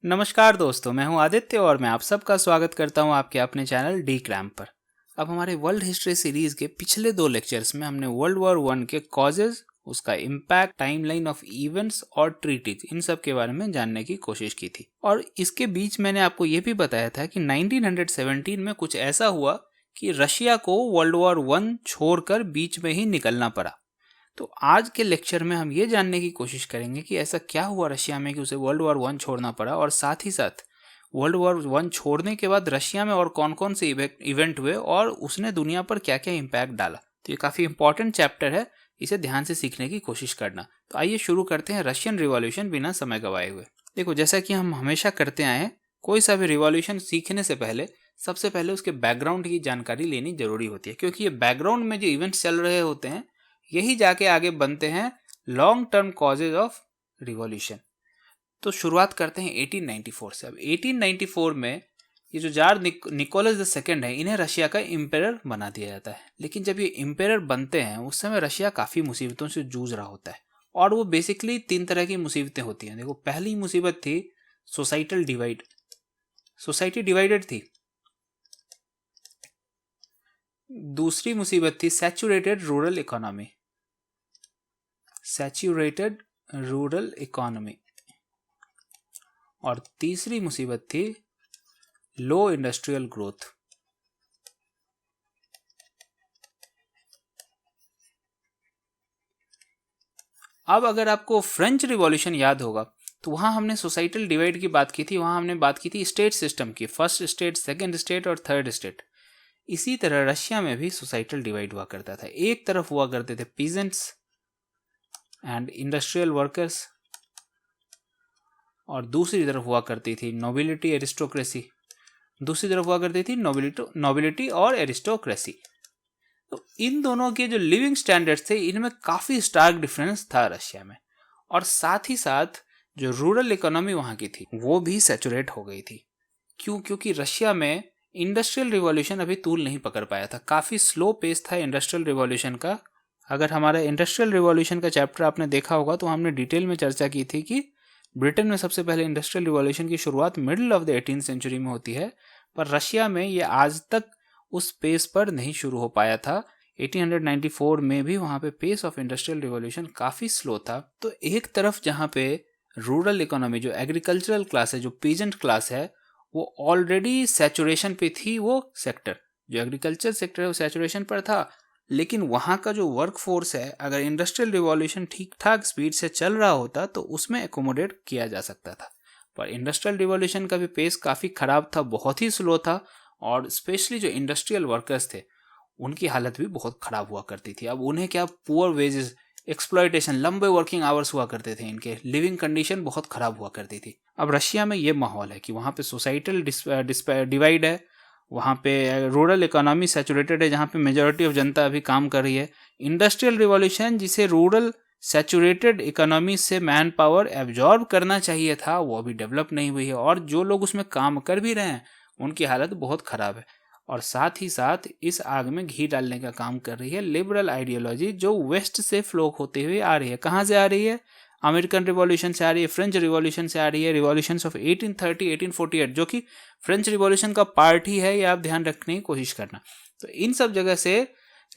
नमस्कार दोस्तों, मैं हूं आदित्य और मैं आप सबका स्वागत करता हूं आपके अपने चैनल डी क्रैम पर। अब हमारे वर्ल्ड हिस्ट्री सीरीज के पिछले 2 लेक्चर्स में हमने वर्ल्ड वॉर वन के कॉजेज, उसका इम्पैक्ट, टाइमलाइन ऑफ इवेंट्स और ट्रीटीज, इन सब के बारे में जानने की कोशिश की थी। और इसके बीच मैंने आपको ये भी बताया था कि 1917 में कुछ ऐसा हुआ कि रशिया को वर्ल्ड वॉर वन छोड़कर बीच में ही निकलना पड़ा। तो आज के लेक्चर में हम ये जानने की कोशिश करेंगे कि ऐसा क्या हुआ रशिया में कि उसे वर्ल्ड वॉर वन छोड़ना पड़ा, और साथ ही साथ वर्ल्ड वॉर वन छोड़ने के बाद रशिया में और कौन कौन से इवेंट हुए और उसने दुनिया पर क्या क्या इम्पैक्ट डाला। तो ये काफ़ी इंपॉर्टेंट चैप्टर है, इसे ध्यान से सीखने की कोशिश करना। तो आइए शुरू करते हैं रशियन रिवॉल्यूशन बिना समय गंवाए हुए। देखो, जैसा कि हम हमेशा करते आए हैं, कोई सा भी रिवॉल्यूशन सीखने से पहले सबसे पहले उसके बैकग्राउंड की जानकारी लेनी जरूरी होती है, क्योंकि ये बैकग्राउंड में जो इवेंट्स चल रहे होते हैं यही जाके आगे बनते हैं long term causes of revolution. तो शुरुआत करते हैं 1894 से। अब 1894 में ये जो जार निकोलस द सेकेंड है, इन्हें रशिया का इम्पेरर बना दिया जाता है। लेकिन जब ये इम्पेरर बनते हैं उस समय रशिया काफ़ी मुसीबतों से जूझ रहा होता है, और वो बेसिकली 3 तरह की मुसीबतें होती हैं। देखो, पहली मुसीबत थी सोसाइटल डिवाइड, सोसाइटी डिवाइडेड थी। दूसरी मुसीबत थी saturated rural economy, saturated rural economy. और तीसरी मुसीबत थी लो इंडस्ट्रियल ग्रोथ। अब अगर आपको फ्रेंच रिवॉल्यूशन याद होगा तो वहां हमने सोसाइटल डिवाइड की बात की थी। वहां हमने बात की थी स्टेट सिस्टम की, फर्स्ट स्टेट, सेकंड स्टेट और थर्ड स्टेट। इसी तरह रशिया में भी सोसाइटल डिवाइड हुआ करता था। एक तरफ हुआ करते थे पीजेंट्स एंड इंडस्ट्रियल वर्कर्स, और दूसरी तरफ हुआ करती थी नोबिलिटी एरिस्टोक्रेसी। दूसरी तरफ हुआ करती थी नोबिलिटी और एरिस्टोक्रेसी। तो इन दोनों के जो लिविंग स्टैंडर्ड्स थे, इनमें काफ़ी स्टार्क डिफरेंस था रशिया में। और साथ ही साथ जो रूरल इकोनॉमी वहाँ की थी वो भी सैचुरेट हो गई थी। क्यों? क्योंकि रशिया में इंडस्ट्रियल रिवॉल्यूशन अभी तूल नहीं पकड़ पाया था। काफ़ी स्लो पेस था इंडस्ट्रियल रिवॉल्यूशन का। अगर हमारा इंडस्ट्रियल रिवॉल्यूशन का चैप्टर आपने देखा होगा तो हमने डिटेल में चर्चा की थी कि ब्रिटेन में सबसे पहले इंडस्ट्रियल रिवॉल्यूशन की शुरुआत middle of the 18th century में होती है, पर रशिया में ये आज तक उस पेस पर नहीं शुरू हो पाया था। 1894 में भी वहाँ पे पेस ऑफ इंडस्ट्रियल रिवॉल्यूशन काफ़ी स्लो था। तो एक तरफ जहाँ पे रूरल इकोनॉमी, जो एग्रीकल्चरल क्लास है, जो पीजेंट क्लास है, वो ऑलरेडी सैचुरेशन पे थी। वो सेक्टर, जो एग्रीकल्चर सेक्टर है, वो सैचुरेशन पर था। लेकिन वहाँ का जो वर्क फोर्स है, अगर इंडस्ट्रियल रिवॉल्यूशन ठीक ठाक स्पीड से चल रहा होता तो उसमें एकोमोडेट किया जा सकता था। पर इंडस्ट्रियल रिवॉल्यूशन का भी पेस काफ़ी ख़राब था, बहुत ही स्लो था। और स्पेशली जो इंडस्ट्रियल वर्कर्स थे उनकी हालत भी बहुत ख़राब हुआ करती थी। अब उन्हें क्या, पुअर वेजेस, एक्सप्लॉयटेशन, लंबे वर्किंग आवर्स हुआ करते थे, इनके लिविंग कंडीशन बहुत ख़राब हुआ करती थी। अब रशिया में ये माहौल है कि वहाँ पे सोसाइटल डिवाइड है, वहाँ पे रूरल इकोनॉमी सैचुरेटेड है, जहाँ पे मेजॉरिटी ऑफ जनता अभी काम कर रही है। इंडस्ट्रियल रिवॉल्यूशन, जिसे रूरल सैचुरेटेड इकोनॉमी से मैन पावर एब्जॉर्ब करना चाहिए था, वो अभी डेवलप नहीं हुई है। और जो लोग उसमें काम कर भी रहे हैं उनकी हालत बहुत ख़राब है। और साथ ही साथ इस आग में घी डालने का काम कर रही है लिबरल आइडियोलॉजी, जो वेस्ट से फ्लो होते हुए आ रही है। कहाँ से आ रही है? अमेरिकन रिवॉल्यूशन से आ रही है, फ्रेंच रिवॉल्यूशन से आ रही है, रिवॉल्यूशंस ऑफ 1830, 1848, जो कि फ्रेंच रिवॉल्यूशन का पार्ट ही है, ये आप ध्यान रखने की कोशिश करना। तो इन सब जगह से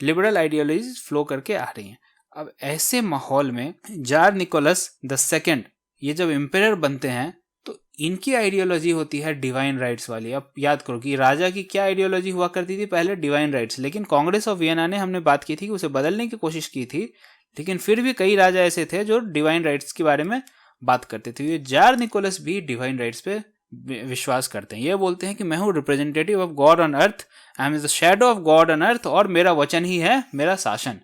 लिबरल आइडियोलॉजीज फ्लो करके आ रही हैं। अब ऐसे माहौल में जार निकोलस द सेकेंड, ये जब एम्पेरर बनते हैं तो इनकी आइडियोलॉजी होती है डिवाइन राइट्स वाली। अब याद करो कि राजा की क्या आइडियोलॉजी हुआ करती थी पहले, डिवाइन राइट्स। लेकिन कांग्रेस ऑफ वियना ने, हमने बात की थी कि उसे बदलने की कोशिश की थी, लेकिन फिर भी कई राजा ऐसे थे जो डिवाइन राइट्स के बारे में बात करते थे। ये जार निकोलस भी डिवाइन राइट्स पे विश्वास करते हैं। ये बोलते हैं कि मैं हूँ representative of God on earth, I am the shadow of God on earth, और मेरा वचन ही है मेरा शासन।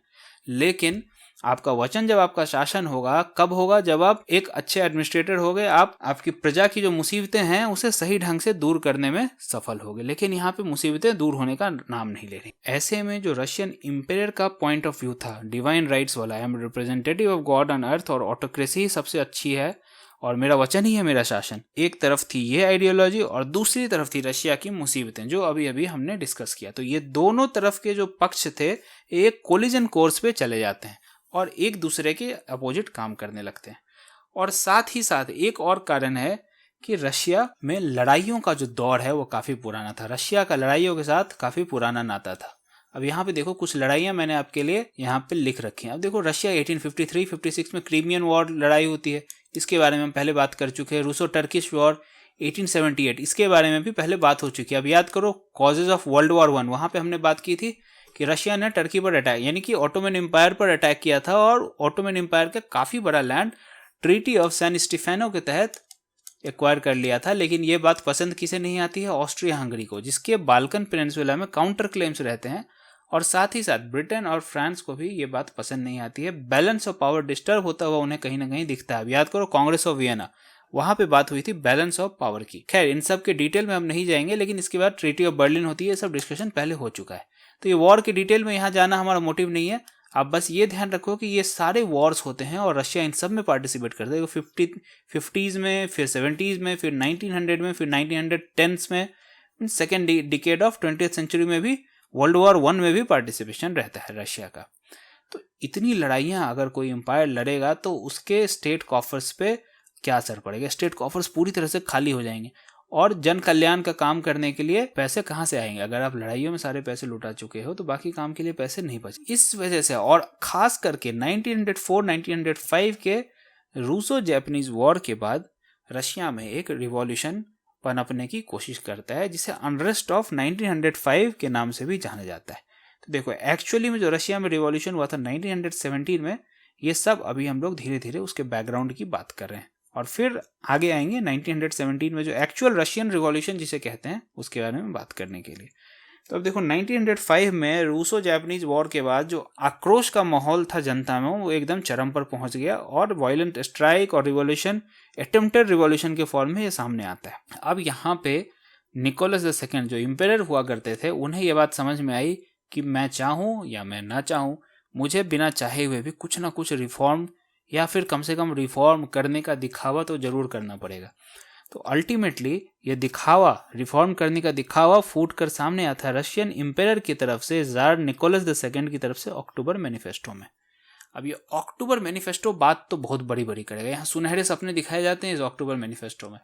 लेकिन आपका वचन जब आपका शासन होगा, कब होगा? जब आप एक अच्छे एडमिनिस्ट्रेटर होगे, आप आपकी प्रजा की जो मुसीबतें हैं उसे सही ढंग से दूर करने में सफल होगे। लेकिन यहाँ पे मुसीबतें दूर होने का नाम नहीं ले रही। ऐसे में जो रशियन इंपेरियर का पॉइंट ऑफ व्यू था डिवाइन राइट्स वाला, I am representative of God on earth, और ऑटोक्रेसी सबसे अच्छी है, और मेरा वचन ही है मेरा शासन। एक तरफ थी ये आइडियोलॉजी और दूसरी तरफ थी रशिया की मुसीबतें, जो अभी अभी हमने डिस्कस किया। तो ये दोनों तरफ के जो पक्ष थे एक कोलिजन कोर्स पे चले जाते हैं और एक दूसरे के अपोजिट काम करने लगते हैं। और साथ ही साथ एक और कारण है कि रशिया में लड़ाइयों का जो दौर है वो काफी पुराना था। रशिया का लड़ाइयों के साथ काफी पुराना नाता था। अब यहाँ पे देखो कुछ लड़ाइयाँ मैंने आपके लिए यहाँ पे लिख रखी हैं। अब देखो रशिया 1853-56 में क्रीमियन वॉर लड़ाई होती है, इसके बारे में हम पहले बात कर चुके हैं। रूसो टर्किश वॉर 1878, इसके बारे में भी पहले बात हो चुकी है। अब याद करो कॉजेज ऑफ वर्ल्ड वॉर 1, वहाँ पे हमने बात की थी कि रशिया ने टर्की पर अटैक यानी कि ऑटोमन एम्पायर पर अटैक किया था और ऑटोमन एम्पायर का काफी बड़ा land treaty of San Stefano के तहत एक्वायर कर लिया था। लेकिन ये बात पसंद किसे नहीं आती है? ऑस्ट्रिया हंगरी को, जिसके बाल्कन पेनिनसुला में काउंटर क्लेम्स रहते हैं। और साथ ही साथ ब्रिटेन और फ्रांस को भी ये बात पसंद नहीं आती है। बैलेंस ऑफ पावर डिस्टर्ब होता हुआ उन्हें कहीं ना कहीं दिखता है। अब याद करो कांग्रेस ऑफ वियना, वहां पे बात हुई थी बैलेंस ऑफ पावर की। खैर इन सब के डिटेल में हम नहीं जाएंगे, लेकिन इसके बाद ट्रीटी ऑफ बर्लिन होती है, ये सब डिस्कशन पहले हो चुका है। तो ये वॉर के डिटेल में यहाँ जाना हमारा मोटिव नहीं है। आप बस ये ध्यान रखो कि ये सारे वॉर्स होते हैं और रशिया इन सब में पार्टिसिपेट करता है। 50s में, फिर 70s में, फिर 1900 में, फिर 1910s में, second decade of 20th century में भी, वर्ल्ड वॉर 1 में भी पार्टिसिपेशन रहता है रशिया का। तो इतनी लड़ाइयाँ अगर कोई एम्पायर लड़ेगा तो उसके स्टेट कॉफर्स पे क्या असर पड़ेगा? स्टेट कॉफर्स पूरी तरह से खाली हो जाएंगे और जन कल्याण का काम करने के लिए पैसे कहाँ से आएंगे? अगर आप लड़ाइयों में सारे पैसे लुटा चुके हो तो बाकी काम के लिए पैसे नहीं बचे। इस वजह से, और खास करके 1904-1905 के रूसो जापानीज वॉर के बाद रशिया में एक रिवॉल्यूशन पनपने की कोशिश करता है, जिसे अनरेस्ट ऑफ 1905 के नाम से भी जाना जाता है। तो देखो एक्चुअली में जो रशिया में रिवॉल्यूशन हुआ था 1917 में, ये सब अभी हम लोग धीरे धीरे उसके बैकग्राउंड की बात कर रहे हैं और फिर आगे आएंगे 1917 में जो एक्चुअल रशियन रिवॉल्यूशन जिसे कहते हैं उसके बारे में बात करने के लिए। तो अब देखो 1905 में रूसो जापानीज वॉर के बाद जो आक्रोश का माहौल था जनता में, वो एकदम चरम पर पहुंच गया और वायलेंट स्ट्राइक और रिवॉल्यूशन, अटेम्प्टेड रिवॉल्यूशन के फॉर्म में ये सामने आता है। अब यहाँ पे निकोलस II जो इम्पेरर हुआ करते थे, उन्हें ये बात समझ में आई कि मैं चाहूँ या मैं ना चाहूँ, मुझे बिना चाहे हुए भी कुछ ना कुछ रिफॉर्म या फिर कम से कम रिफॉर्म करने का दिखावा तो जरूर करना पड़ेगा। तो अल्टीमेटली ये दिखावा, रिफॉर्म करने का दिखावा फूट कर सामने आता है रशियन इम्पेरर की तरफ से, जार निकोलस II की तरफ से, अक्टूबर मैनिफेस्टो में। अब ये अक्टूबर मैनिफेस्टो बात तो बहुत बड़ी बड़ी करेगा, यहाँ सुनहरे सपने दिखाए जाते हैं इस अक्टूबर मैनिफेस्टो में।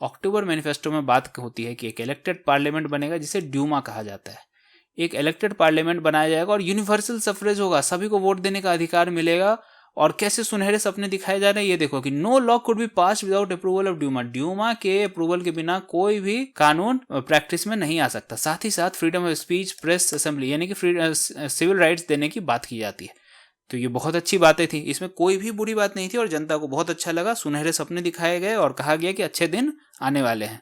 अक्टूबर मैनिफेस्टो में बात होती है कि एक इलेक्टेड पार्लियामेंट बनेगा जिसे ड्यूमा कहा जाता है। एक इलेक्टेड पार्लियामेंट बनाया जाएगा और यूनिवर्सल सफरेज होगा, सभी को वोट देने का अधिकार मिलेगा। और कैसे सुनहरे सपने दिखाए जा रहे हैं ये देखो कि no law could be pass without approval of Duma, Duma के अप्रूवल के बिना कोई भी कानून प्रैक्टिस में नहीं आ सकता। साथ ही साथ freedom of speech, press, assembly यानी कि सिविल राइट्स देने की बात की जाती है। तो ये बहुत अच्छी बातें थी, इसमें कोई भी बुरी बात नहीं थी और जनता को बहुत अच्छा लगा। सुनहरे सपने दिखाए गए और कहा गया कि अच्छे दिन आने वाले हैं।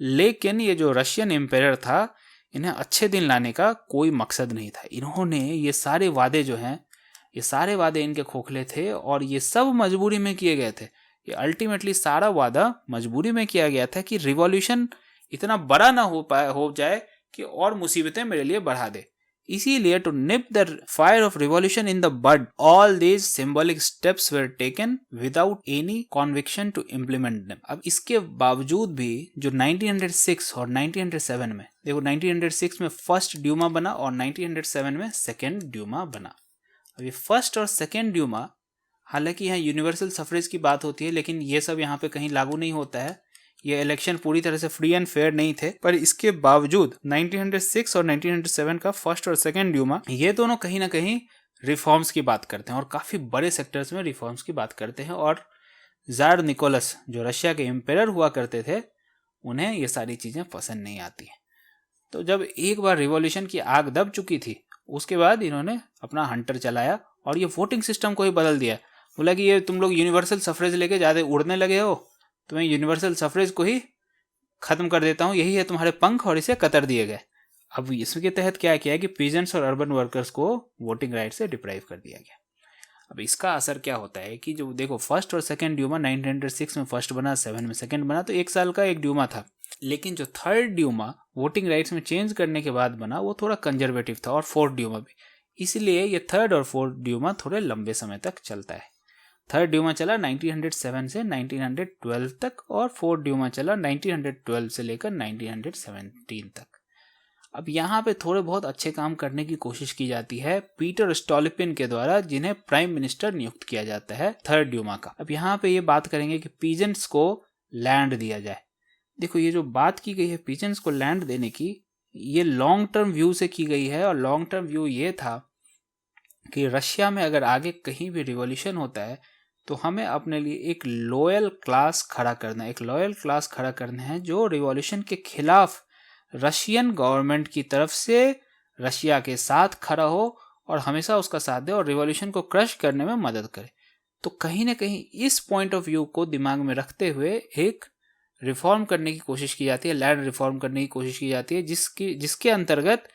लेकिन ये जो रशियन एम्पायर था, इन्हें अच्छे दिन लाने का कोई मकसद नहीं था। इन्होंने ये सारे वादे जो हैं, ये सारे वादे इनके खोखले थे और ये सब मजबूरी में किए गए थे। ये अल्टीमेटली सारा वादा मजबूरी में किया गया था कि रिवॉल्यूशन इतना बड़ा ना हो जाए कि और मुसीबतें मेरे लिए बढ़ा दे। इसीलिए to nip the fire of revolution in the bud, all these symbolic steps were taken without any conviction to implement them. अब इसके बावजूद भी जो 1906 और 1907 में, देखो 1906 में फर्स्ट ड्यूमा बना और 1907 में सेकेंड ड्यूमा बना। अब ये फर्स्ट और सेकेंड ड्यूमा, हालांकि यहाँ यूनिवर्सल सफरेज की बात होती है, लेकिन ये सब यहाँ पे कहीं लागू नहीं होता है। ये इलेक्शन पूरी तरह से फ्री एंड फेयर नहीं थे, पर इसके बावजूद 1906 और 1907 का फर्स्ट और सेकेंड ड्यूमा, ये दोनों कहीं ना कहीं रिफॉर्म्स की बात करते हैं और काफी बड़े सेक्टर्स में रिफॉर्म्स की बात करते हैं। और जार निकोलस जो रशिया के एम्पायर हुआ करते थे, उन्हें ये सारी चीजें पसंद नहीं आती। तो जब एक बार रिवॉल्यूशन की आग दब चुकी थी, उसके बाद इन्होंने अपना हंटर चलाया और ये वोटिंग सिस्टम को ही बदल दिया। बोला कि ये तुम लोग यूनिवर्सल सफरेज लेके ज्यादा उड़ने लगे हो, तो मैं यूनिवर्सल सफरेज को ही खत्म कर देता हूँ, यही है तुम्हारे पंख, और इसे कतर दिए गए। अब इसके तहत क्या किया कि पीजेंट्स और अर्बन वर्कर्स को वोटिंग राइट से डिप्राइव कर दिया गया। अब इसका असर क्या होता है कि जो देखो फर्स्ट और सेकेंड ड्यूमा 1906 में फर्स्ट बना, 7 में सेकेंड बना, तो 1 साल का एक ड्यूमा था। लेकिन जो थर्ड ड्यूमा वोटिंग राइट्स में चेंज करने के बाद बना, वो थोड़ा कंजर्वेटिव था, और फोर्थ ड्यूमा भी। इसलिए ये थर्ड और फोर्थ ड्यूमा थोड़े लंबे समय तक चलता है। थर्ड ड्यूमा चला 1907 से 1912 तक और फोर्थ ड्यूमा चला 1912 से लेकर 1917 तक। अब यहाँ पे थोड़े बहुत अच्छे काम करने की कोशिश की जाती है पीटर स्टोलिपिन के द्वारा, जिन्हें प्राइम मिनिस्टर नियुक्त किया जाता है थर्ड ड्यूमा का। अब यहाँ पे ये बात करेंगे कि पीजेंट्स को लैंड दिया जाए। देखो ये जो बात की गई है पीजेंट्स को लैंड देने की, ये लॉन्ग टर्म व्यू से की गई है। और लॉन्ग टर्म व्यू ये था कि रशिया में अगर आगे कहीं भी रिवॉल्यूशन होता है तो हमें अपने लिए एक लॉयल क्लास खड़ा करना है, एक लॉयल क्लास खड़ा करना है जो रिवॉल्यूशन के खिलाफ रशियन गवर्नमेंट की तरफ से रशिया के साथ खड़ा हो और हमेशा उसका साथ दे और रिवॉल्यूशन को क्रश करने में मदद करे। तो कहीं ना कहीं इस पॉइंट ऑफ व्यू को दिमाग में रखते हुए एक रिफॉर्म करने की कोशिश की जाती है, लैंड रिफॉर्म करने की कोशिश की जाती है, जिसके अंतर्गत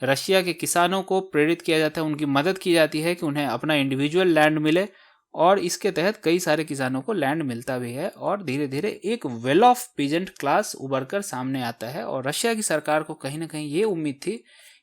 रशिया के किसानों को प्रेरित किया जाता है, उनकी मदद की जाती है कि उन्हें अपना इंडिविजुअल लैंड मिले। और इसके तहत कई सारे किसानों को लैंड मिलता भी है और धीरे धीरे एक वेल ऑफ पीजेंट क्लास उभर कर सामने आता है। और रशिया की सरकार को कहीं ना कहीं ये उम्मीद थी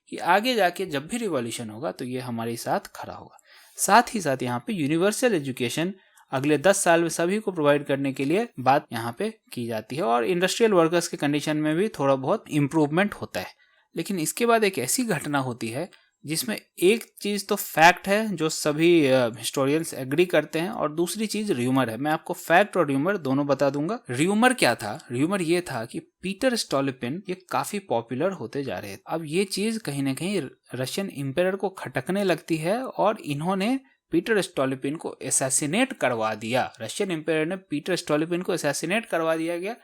कि आगे जाके जब भी रिवॉल्यूशन होगा तो ये हमारे साथ खड़ा होगा। साथ ही साथ यहाँ पे यूनिवर्सल एजुकेशन अगले 10 साल में सभी को प्रोवाइड करने के लिए बात यहाँ पे की जाती है और इंडस्ट्रियल वर्कर्स के कंडीशन में भी थोड़ा बहुत इम्प्रूवमेंट होता है। लेकिन इसके बाद एक ऐसी घटना होती है जिसमें एक चीज तो फैक्ट है जो सभी हिस्टोरियंस एग्री करते हैं और दूसरी चीज र्यूमर है। मैं आपको फैक्ट और र्यूमर दोनों बता दूंगा। र्यूमर क्या था? र्यूमर ये था कि पीटर स्टोलिपिन ये काफी पॉपुलर होते जा रहे थे। अब ये चीज कहीं ना कहीं रशियन एम्पायर को खटकने लगती है और इन्होंने पीटर स्टोलिपिन को असैसिनेट करवा दिया। रशियन एम्पायर ने पीटर स्टोलिपिन को असैसिनेट करवा दिया गया,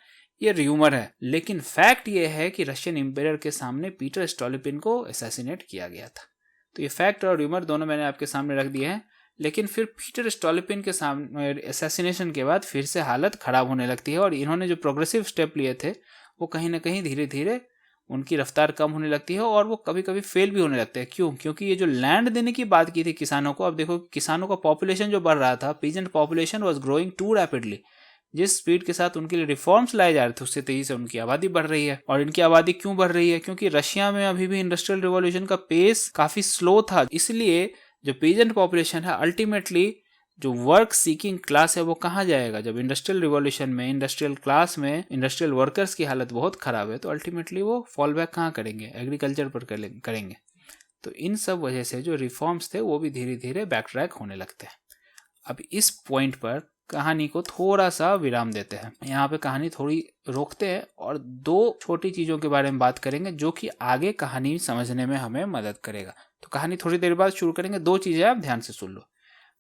ये र्यूमर है। लेकिन फैक्ट ये है कि रशियन एम्पायर के सामने पीटर स्टोलिपिन को असैसिनेट किया गया था। तो ये फैक्ट और र्यूमर दोनों मैंने आपके सामने रख दिए हैं। लेकिन फिर पीटर स्टोलिपिन के सामने असैसिनेशन के बाद फिर से हालत खराब होने लगती है और इन्होंने जो प्रोग्रेसिव स्टेप लिए थे वो कहीं ना कहीं धीरे धीरे उनकी रफ्तार कम होने लगती है और वो कभी कभी फेल भी होने लगते हैं। क्यों? क्योंकि ये जो लैंड देने की बात की थी किसानों को, अब देखो किसानों का पॉपुलेशन जो बढ़ रहा था, peasant population was growing too rapidly. जिस स्पीड के साथ उनके लिए रिफॉर्म्स लाए जा रहे थे उससे तेजी से उनकी आबादी बढ़ रही है। और इनकी आबादी क्यों बढ़ रही है? क्योंकि रशिया में अभी भी इंडस्ट्रियल रिवॉल्यूशन का पेस काफी स्लो था। इसलिए जो पीजेंट पॉपुलेशन है, अल्टीमेटली जो वर्क सीकिंग क्लास है वो कहाँ जाएगा? जब इंडस्ट्रियल रिवॉल्यूशन में इंडस्ट्रियल क्लास में इंडस्ट्रियल वर्कर्स की हालत बहुत खराब है तो अल्टीमेटली वो फॉल बैक कहाँ करेंगे? एग्रीकल्चर पर करेंगे। तो इन सब वजह से जो रिफॉर्म्स थे वो भी धीरे धीरे बैक ट्रैक होने लगते हैं। अब इस पॉइंट पर कहानी को थोड़ा सा विराम देते हैं, यहाँ पे कहानी थोड़ी रोकते हैं और दो छोटी चीजों के बारे में बात करेंगे जो कि आगे कहानी समझने में हमें मदद करेगा। तो कहानी थोड़ी देर बाद शुरू करेंगे। दो चीजें आप ध्यान से सुन लो।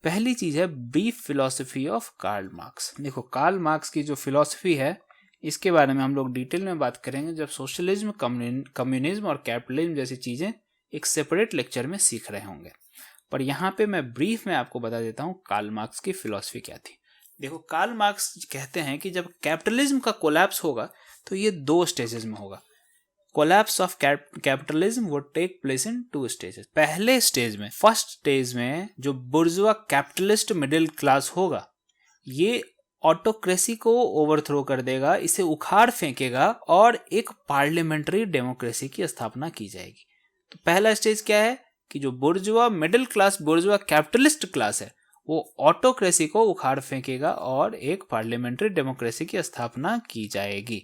पहली चीज है brief philosophy of Karl Marx. देखो कार्ल मार्क्स की जो फिलॉसफी है इसके बारे में हम लोग डिटेल में बात करेंगे जब सोशलिज्म, कम्युनिज्म और कैपिटलिज्म जैसी चीजें एक सेपरेट लेक्चर में सीख रहे होंगे। पर यहाँ पे मैं ब्रीफ में आपको बता देता हूँ कार्ल मार्क्स की फिलॉसफी क्या थी। देखो कार्ल मार्क्स कहते हैं कि जब कैपिटलिज्म का कोलैप्स होगा तो ये दो स्टेजेस में होगा। Collapse of capitalism would take place in two stages. पहले स्टेज में, फर्स्ट स्टेज में जो बुर्जुआ कैपिटलिस्ट मिडिल क्लास होगा ये ऑटोक्रेसी को ओवरथ्रो कर देगा, इसे उखाड़ फेंकेगा और एक पार्लियामेंट्री डेमोक्रेसी की स्थापना की जाएगी। तो पहला स्टेज क्या है कि जो बुर्जुआ मिडिल क्लास, बुर्जुआ कैपिटलिस्ट क्लास है वो ऑटोक्रेसी को उखाड़ फेंकेगा और एक पार्लियामेंट्री डेमोक्रेसी की स्थापना की जाएगी।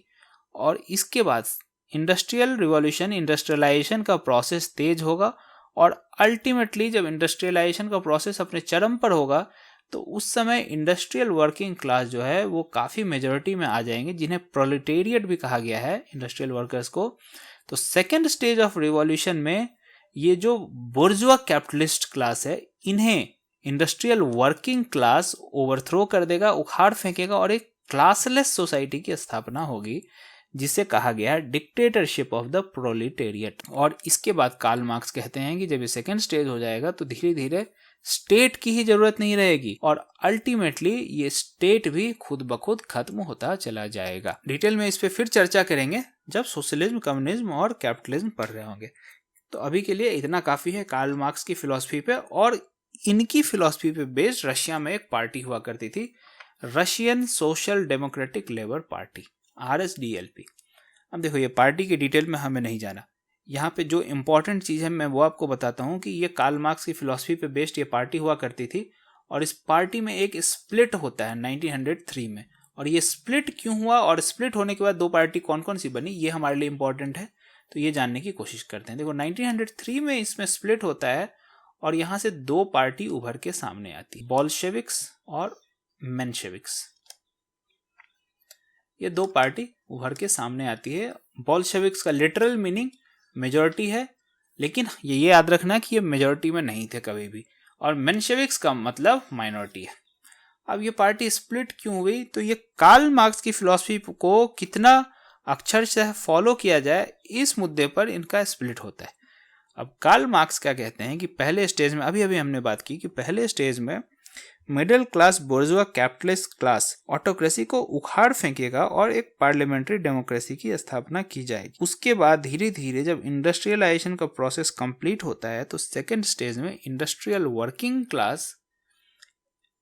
और इसके बाद इंडस्ट्रियल रिवॉल्यूशन, इंडस्ट्रियलाइजेशन का प्रोसेस तेज होगा और अल्टीमेटली जब इंडस्ट्रियलाइजेशन का प्रोसेस अपने चरम पर होगा तो उस समय इंडस्ट्रियल वर्किंग क्लास जो है वो काफ़ी मेजॉरिटी में आ जाएंगे, जिन्हें प्रोलेटेरिएट भी कहा गया है इंडस्ट्रियल वर्कर्स को। तो सेकेंड स्टेज ऑफ रिवॉल्यूशन में ये जो बुर्जुआ कैपिटलिस्ट क्लास है इन्हें इंडस्ट्रियल वर्किंग क्लास ओवरथ्रो कर देगा, उखाड़ फेंकेगा और एक क्लासलेस सोसाइटी की स्थापना होगी जिसे कहा गया है डिक्टेटरशिप ऑफ द प्रोलेटेरिएट। और इसके बाद कार्ल मार्क्स कहते हैं कि जब ये सेकेंड स्टेज हो जाएगा तो धीरे धीरे स्टेट की ही जरूरत नहीं रहेगी और अल्टीमेटली ये स्टेट भी खुद ब खुद खत्म होता चला जाएगा। डिटेल में इस पे फिर चर्चा करेंगे जब सोशलिज्म, कम्युनिज्म और कैपिटलिज्म पढ़ रहे होंगे। तो अभी के लिए इतना काफी है कार्ल मार्क्स की फिलॉसफी पे। और इनकी फिलॉसफी पे बेस्ड रशिया में एक पार्टी हुआ करती थी, Russian social democratic labour party, RSDLP। अब देखो ये पार्टी की डिटेल में हमें नहीं जाना, यहाँ पे जो इम्पोर्टेंट चीज़ है मैं वो आपको बताता हूँ कि ये कार्ल मार्क्स की फिलॉसफी पे बेस्ड ये पार्टी हुआ करती थी। और इस पार्टी में एक स्प्लिट होता है 1903 में। और ये स्प्लिट क्यों हुआ और स्प्लिट होने के बाद दो पार्टी कौन कौन सी बनी ये हमारे लिए इम्पोर्टेंट है, तो ये जानने की कोशिश करते हैं। देखो 1903 में इसमें स्प्लिट होता है और यहाँ से दो पार्टी उभर के सामने आती है, बोल्शेविक्स और मेंशेविक्स। ये दो पार्टी उभर के सामने आती है। बोल्शेविक्स का लिटरल मीनिंग मेजॉरिटी है, लेकिन ये याद रखना कि ये मेजॉरिटी में नहीं थे कभी भी, और मेंशेविक्स का मतलब माइनॉरिटी है। अब ये पार्टी स्प्लिट क्यों हुई, तो ये कार्ल मार्क्स की फिलॉसफी को कितना अक्षरशः फॉलो किया जाए इस मुद्दे पर इनका स्प्लिट होता है। अब कार्ल मार्क्स क्या कहते हैं कि पहले स्टेज में, अभी हमने बात की कि पहले स्टेज में middle class bourgeois capitalist class autocracy को उखाड़ फेंकेगा और एक पार्लियामेंट्री डेमोक्रेसी की स्थापना की जाएगी। उसके बाद धीरे धीरे जब इंडस्ट्रियलाइजेशन का प्रोसेस कंप्लीट होता है तो सेकेंड स्टेज में industrial working class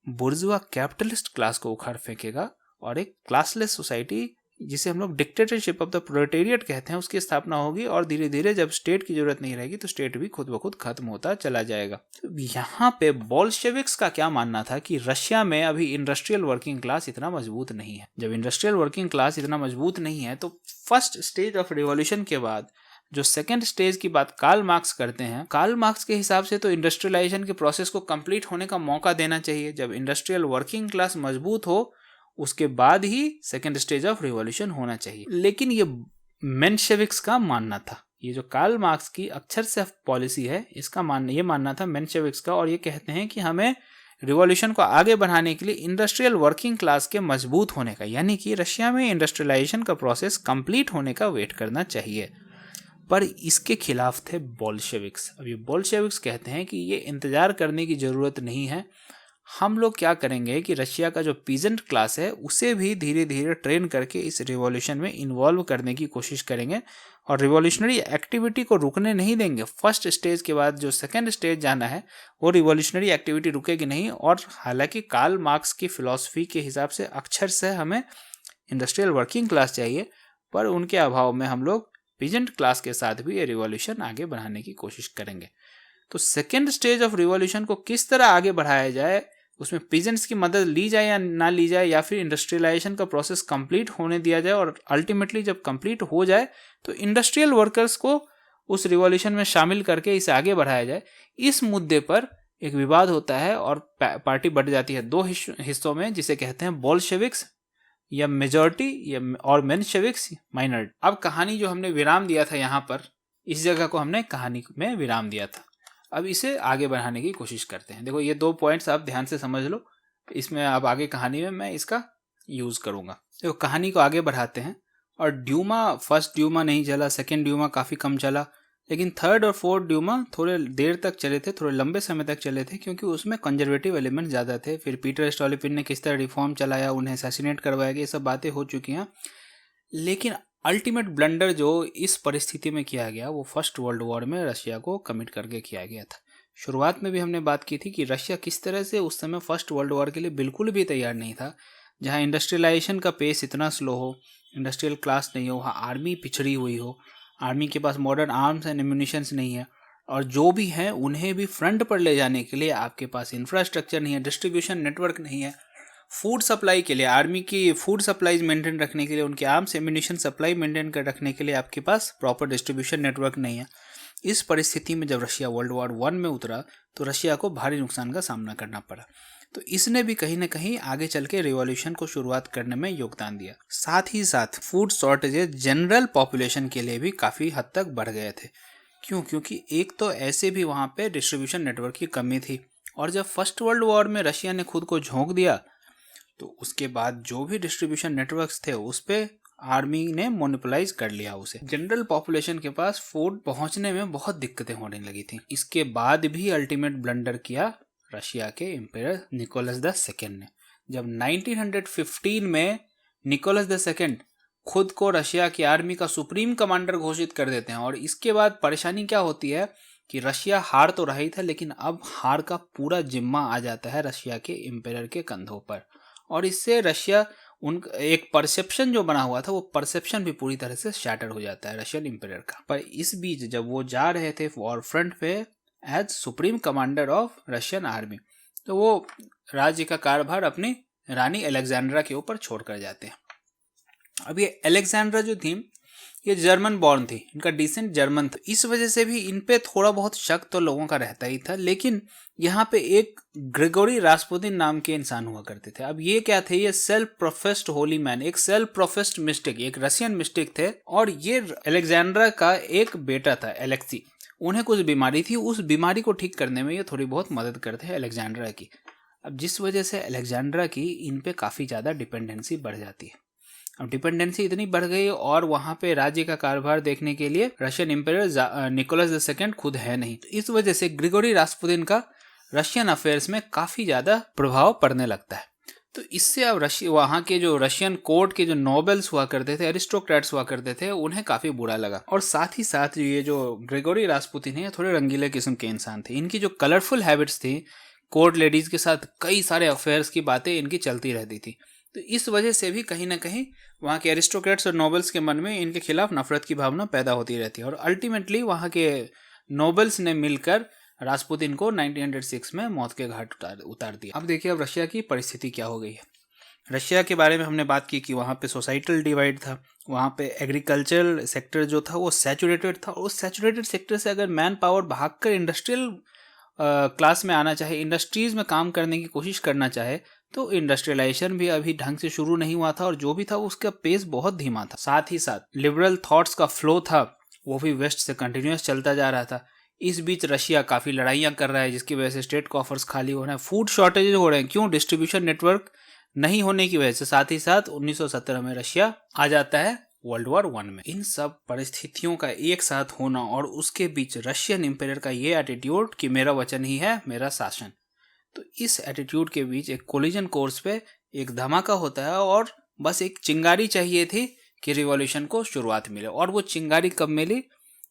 bourgeois capitalist class को उखाड़ फेंकेगा और एक क्लासलेस सोसाइटी, जिसे हम लोग डिक्टेटरशिप ऑफ द प्रोलेटेरिएट कहते हैं, उसकी स्थापना होगी। और धीरे धीरे जब स्टेट की जरूरत नहीं रहेगी तो स्टेट भी खुद ब खुद खत्म होता चला जाएगा। तो यहाँ पे बोल्शेविक्स का क्या मानना था कि रशिया में अभी इंडस्ट्रियल वर्किंग क्लास इतना मजबूत नहीं है। जब इंडस्ट्रियल वर्किंग क्लास इतना मजबूत नहीं है तो फर्स्ट स्टेज ऑफ रिवॉल्यूशन के बाद जो सेकेंड स्टेज की बात कार्ल मार्क्स करते हैं, कार्ल मार्क्स के हिसाब से तो इंडस्ट्रियलाइजेशन के प्रोसेस को कंप्लीट होने का मौका देना चाहिए। जब इंडस्ट्रियल वर्किंग क्लास मजबूत हो उसके बाद ही सेकेंड स्टेज ऑफ रिवॉल्यूशन होना चाहिए। लेकिन ये मेंशेविक्स का मानना था। ये जो कार्ल मार्क्स की अक्षर से पॉलिसी है, इसका मानना था मेंशेविक्स का, और ये कहते हैं कि हमें रिवॉल्यूशन को आगे बढ़ाने के लिए इंडस्ट्रियल वर्किंग क्लास के मजबूत होने का, यानी कि रशिया में इंडस्ट्रियलाइजेशन का प्रोसेस कंप्लीट होने का वेट करना चाहिए। पर इसके खिलाफ थे बोल्शेविक्स। अब ये बोल्शेविक्स कहते हैं कि ये इंतजार करने की ज़रूरत नहीं है, हम लोग क्या करेंगे कि रशिया का जो पीजेंट क्लास है उसे भी धीरे धीरे ट्रेन करके इस रिवॉल्यूशन में इन्वॉल्व करने की कोशिश करेंगे और रिवॉल्यूशनरी एक्टिविटी को रुकने नहीं देंगे। फर्स्ट स्टेज के बाद जो सेकेंड स्टेज जाना है वो रिवॉल्यूशनरी एक्टिविटी रुकेगी नहीं। और हालांकि कार्ल मार्क्स की फिलॉसफी के हिसाब से अक्षर से हमें इंडस्ट्रियल वर्किंग क्लास चाहिए, पर उनके अभाव में हम लोग पीजेंट क्लास के साथ भी ये रिवॉल्यूशन आगे बढ़ाने की कोशिश करेंगे। तो सेकेंड स्टेज ऑफ रिवॉल्यूशन को किस तरह आगे बढ़ाया जाए, उसमें पीजेंट्स की मदद ली जाए या ना ली जाए, या फिर इंडस्ट्रियलाइजेशन का प्रोसेस कंप्लीट होने दिया जाए और अल्टीमेटली जब कंप्लीट हो जाए तो इंडस्ट्रियल वर्कर्स को उस रिवॉल्यूशन में शामिल करके इसे आगे बढ़ाया जाए, इस मुद्दे पर एक विवाद होता है और पार्टी बढ़ जाती है दो हिस्सों में, जिसे कहते हैं बोल्शेविक्स या मेजॉरिटी और मेंशेविक्स माइनॉरिटी। अब कहानी जो हमने विराम दिया था यहाँ पर, इस जगह को हमने कहानी में विराम दिया था। अब इसे आगे बढ़ाने की कोशिश करते हैं। देखो ये दो पॉइंट्स आप ध्यान से समझ लो, इसमें अब आगे कहानी में मैं इसका यूज़ करूँगा। देखो कहानी को आगे बढ़ाते हैं और ड्यूमा, फर्स्ट ड्यूमा नहीं चला, सेकेंड ड्यूमा काफ़ी कम चला, लेकिन थर्ड और फोर्थ ड्यूमा थोड़े देर तक चले थे, थोड़े लंबे समय तक चले थे, क्योंकि उसमें कंजर्वेटिव एलिमेंट ज़्यादा थे। फिर पीटर स्टोलिपिन ने किस तरह रिफॉर्म चलाया, उन्हें असैसिनेट करवाया गया, ये सब बातें हो चुकी हैं। लेकिन अल्टीमेट ब्लंडर जो इस परिस्थिति में किया गया वो फर्स्ट वर्ल्ड वॉर में रशिया को कमिट करके किया गया था। शुरुआत में भी हमने बात की थी कि रशिया किस तरह से उस समय फर्स्ट वर्ल्ड वॉर के लिए बिल्कुल भी तैयार नहीं था। जहाँ इंडस्ट्रियलाइजेशन का पेस इतना स्लो हो, इंडस्ट्रियल क्लास नहीं हो, वहाँ आर्मी पिछड़ी हुई हो, आर्मी के पास मॉडर्न आर्म्स एंड एम्यूनिशंस नहीं है, और जो भी हैं उन्हें भी फ्रंट पर ले जाने के लिए आपके पास इंफ्रास्ट्रक्चर नहीं है, डिस्ट्रीब्यूशन नेटवर्क नहीं है, फूड सप्लाई के लिए, आर्मी की फूड सप्लाईज मेंटेन रखने के लिए, उनके आर्म्स एम्यूनिशन सप्लाई मेंटेन कर रखने के लिए आपके पास प्रॉपर डिस्ट्रीब्यूशन नेटवर्क नहीं है। इस परिस्थिति में जब रशिया वर्ल्ड वॉर 1 में उतरा तो रशिया को भारी नुकसान का सामना करना पड़ा। तो इसने भी कहीं ना कहीं आगे चल के रिवॉल्यूशन को शुरुआत करने में योगदान दिया। साथ ही साथ फूड शॉर्टेजेस जनरल पॉपुलेशन के लिए भी काफ़ी हद तक बढ़ गए थे। क्यों? क्योंकि एक तो ऐसे भी वहाँ पे डिस्ट्रीब्यूशन नेटवर्क की कमी थी, और जब फर्स्ट वर्ल्ड वॉर में रशिया ने खुद को झोंक दिया तो उसके बाद जो भी डिस्ट्रीब्यूशन नेटवर्क्स थे उस पर आर्मी ने मोनोपोलाइज कर लिया उसे। जनरल पॉपुलेशन के पास फूड पहुंचने में बहुत दिक्कतें होने लगी थी। इसके बाद भी अल्टीमेट ब्लंडर किया रशिया के एम्परर निकोलस द सेकेंड ने। जब 1915 में निकोलस द सेकेंड खुद को रशिया की आर्मी का सुप्रीम कमांडर घोषित कर देते हैं, और इसके बाद परेशानी क्या होती है कि रशिया हार तो रही था, लेकिन अब हार का पूरा जिम्मा आ जाता है रशिया के एम्परर के कंधों पर, और इससे रशिया एक परसेप्शन जो बना हुआ था वो परसेप्शन भी पूरी तरह से शैटर हो जाता है रशियन एम्परर का। पर इस बीच जब वो जा रहे थे वॉर फ्रंट पे as supreme commander of Russian army, तो वो राज्य का कारभार अपनी रानी अलेक्जेंड्रा के ऊपर छोड़ कर जाते हैं। अब ये अलेक्जेंड्रा जो थी ये जर्मन बॉर्न थी, इनका डिसेंट जर्मन था। इस वजह से भी इन पे थोड़ा बहुत शक तो लोगों का रहता ही था। लेकिन यहाँ पे एक ग्रेगोरी रास्पुतिन नाम के इंसान हुआ करते थे। अब ये क्या थे, ये सेल्फ प्रोफेस्ड होली मैन, एक सेल्फ प्रोफेस्ड मिस्टिक, एक रशियन मिस्टिक थे। और ये अलेक्जेंड्रा का एक बेटा था एलेक्सी, उन्हें कुछ बीमारी थी, उस बीमारी को ठीक करने में ये थोड़ी बहुत मदद करते हैं अलेक्जेंड्रा की। अब जिस वजह से अलेक्जेंड्रा की इन पे काफ़ी ज़्यादा डिपेंडेंसी बढ़ जाती है। अब डिपेंडेंसी इतनी बढ़ गई और वहाँ पे राज्य का कारोबार देखने के लिए रशियन एम्पायर निकोलस II खुद है नहीं। तो इस वजह से ग्रिगोरी रास्पुतिन का रशियन अफेयर्स में काफ़ी ज़्यादा प्रभाव पड़ने लगता है। तो इससे अब वहाँ के जो रशियन कोर्ट के जो नोबल्स हुआ करते थे, एरिस्टोक्रेट्स हुआ करते थे, उन्हें काफ़ी बुरा लगा। और साथ ही साथ ये जो ग्रिगोरी रास्पुतिन है, थोड़े रंगीले किस्म के इंसान थे। इनकी जो कलरफुल हैबिट्स थी, कोर्ट लेडीज़ के साथ कई सारे अफेयर्स की बातें इनकी चलती रहती थी। तो इस वजह से भी कहीं ना कहीं वहाँ के एरिस्टोक्रेट्स और नोबल्स के मन में इनके खिलाफ नफरत की भावना पैदा होती रहती है। और अल्टीमेटली वहाँ के नोबल्स ने मिलकर रास्पुतिन को 1906 में मौत के घाट उतार दिया। अब देखिए अब रशिया की परिस्थिति क्या हो गई है। रशिया के बारे में हमने बात की कि वहाँ पे सोसाइटल डिवाइड था, वहाँ पे एग्रीकल्चरल सेक्टर जो था वो सैचुरेटेड था। और उस सैचुरेटेड सेक्टर से अगर मैन पावर भागकर इंडस्ट्रियल क्लास में आना चाहे, इंडस्ट्रीज में काम करने की कोशिश करना चाहे, तो इंडस्ट्रियलाइजेशन भी अभी ढंग से शुरू नहीं हुआ था और जो भी था उसका पेस बहुत धीमा था। साथ ही साथ लिबरल थॉट्स का फ्लो था वो भी वेस्ट से कंटिन्यूस चलता जा रहा था। इस बीच रशिया काफ़ी लड़ाइयाँ कर रहा है जिसकी वजह से स्टेट कॉफर्स खाली हो रहे हैं, फूड शॉर्टेज हो रहे हैं। क्यों? डिस्ट्रीब्यूशन नेटवर्क नहीं होने की वजह से। साथ ही साथ 1917 में रशिया आ जाता है वर्ल्ड वॉर 1 में। इन सब परिस्थितियों का एक साथ होना और उसके बीच रशियन एम्पायर का ये एटीट्यूड कि मेरा वचन ही है मेरा शासन, तो इस एटीट्यूड के बीच एक कोलिजन कोर्स पे एक धमाका होता है और बस एक चिंगारी चाहिए थी कि रिवॉल्यूशन को शुरुआत मिले। और वो चिंगारी कब मिली?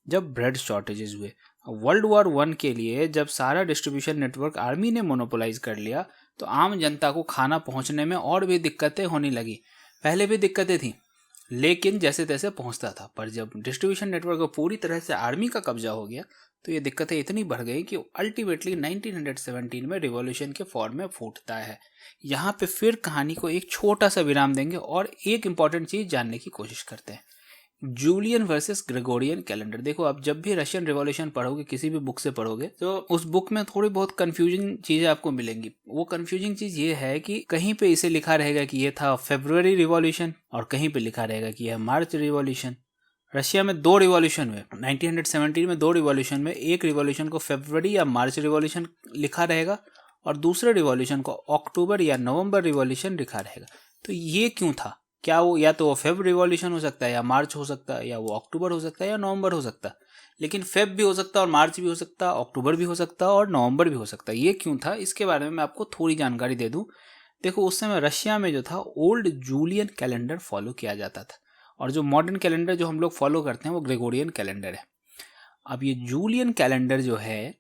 जब ब्रेड शॉर्टेजेस हुए। वर्ल्ड वॉर 1 के लिए जब सारा डिस्ट्रीब्यूशन नेटवर्क आर्मी ने मोनोपोलाइज कर लिया तो आम जनता को खाना पहुंचने में और भी दिक्कतें होने लगी। पहले भी दिक्कतें थी लेकिन जैसे तैसे पहुंचता था, पर जब डिस्ट्रीब्यूशन नेटवर्क पूरी तरह से आर्मी का कब्जा हो गया तो ये दिक्कतें इतनी बढ़ गई कि अल्टीमेटली 1917 में रिवॉल्यूशन के फॉर्म में फूटता है। यहाँ पे फिर कहानी को एक छोटा सा विराम देंगे और एक इंपॉर्टेंट चीज जानने की कोशिश करते हैं, जूलियन वर्सेस ग्रेगोरियन कैलेंडर। देखो आप जब भी रशियन रिवॉल्यूशन पढ़ोगे, किसी भी बुक से पढ़ोगे, तो उस बुक में थोड़ी बहुत कंफ्यूजिंग चीजें आपको मिलेंगी। वो कंफ्यूजिंग चीज ये है कि कहीं पे इसे लिखा रहेगा कि ये था फरवरी रिवॉल्यूशन और कहीं पे लिखा रहेगा कि यह मार्च रिवॉल्यूशन। रशिया में 2 रिवॉल्यूशन हुए 1917 में। 2 रिवॉल्यूशन में एक रिवॉल्यूशन को फरवरी या मार्च रिवॉल्यूशन लिखा रहेगा और दूसरे रिवॉल्यूशन को अक्टूबर या नवंबर रिवॉल्यूशन लिखा रहेगा। तो ये क्यों था? क्या वो या तो फेब रिवॉल्यूशन हो सकता है या मार्च हो सकता है, या वो अक्टूबर हो सकता है या नवंबर हो सकता है। लेकिन फेब भी हो सकता है और मार्च भी हो सकता है, अक्टूबर भी हो सकता है और नवंबर भी हो सकता है। ये क्यों था इसके बारे में मैं आपको थोड़ी जानकारी दे दूं। देखो उस समय रशिया में जो था ओल्ड जूलियन कैलेंडर फॉलो किया जाता था और जो मॉडर्न कैलेंडर जो हम लोग फॉलो करते हैं वो ग्रेगोरियन कैलेंडर है। अब ये जूलियन कैलेंडर जो है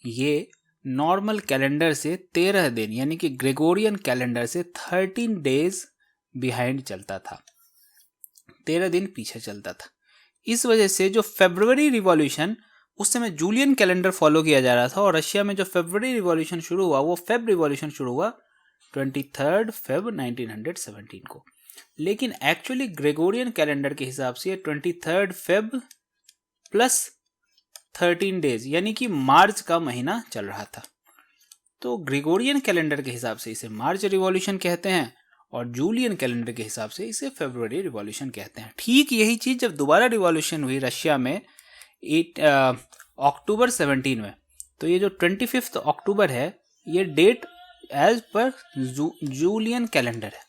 ये नॉर्मल कैलेंडर से 13 दिन यानी कि ग्रेगोरियन कैलेंडर से 13 डेज बिहाइंड चलता था, 13 दिन पीछे चलता था। इस वजह से जो फरवरी रिवॉल्यूशन उस समय जूलियन कैलेंडर फॉलो किया जा रहा था और रशिया में जो फरवरी रिवॉल्यूशन शुरू हुआ वो फेब रिवॉल्यूशन शुरू हुआ 23 फेब 1917 को। लेकिन एक्चुअली ग्रेगोरियन कैलेंडर के हिसाब से 23 फेब प्लस 13 डेज यानी कि मार्च का महीना चल रहा था। तो ग्रेगोरियन कैलेंडर के हिसाब से इसे मार्च रिवॉल्यूशन कहते हैं और जूलियन कैलेंडर के हिसाब से इसे फरवरी रिवॉल्यूशन कहते हैं। ठीक यही चीज़ जब दोबारा रिवॉल्यूशन हुई रशिया में अक्टूबर 17 में, तो ये जो 25 अक्टूबर है ये date as per Julian calendar है।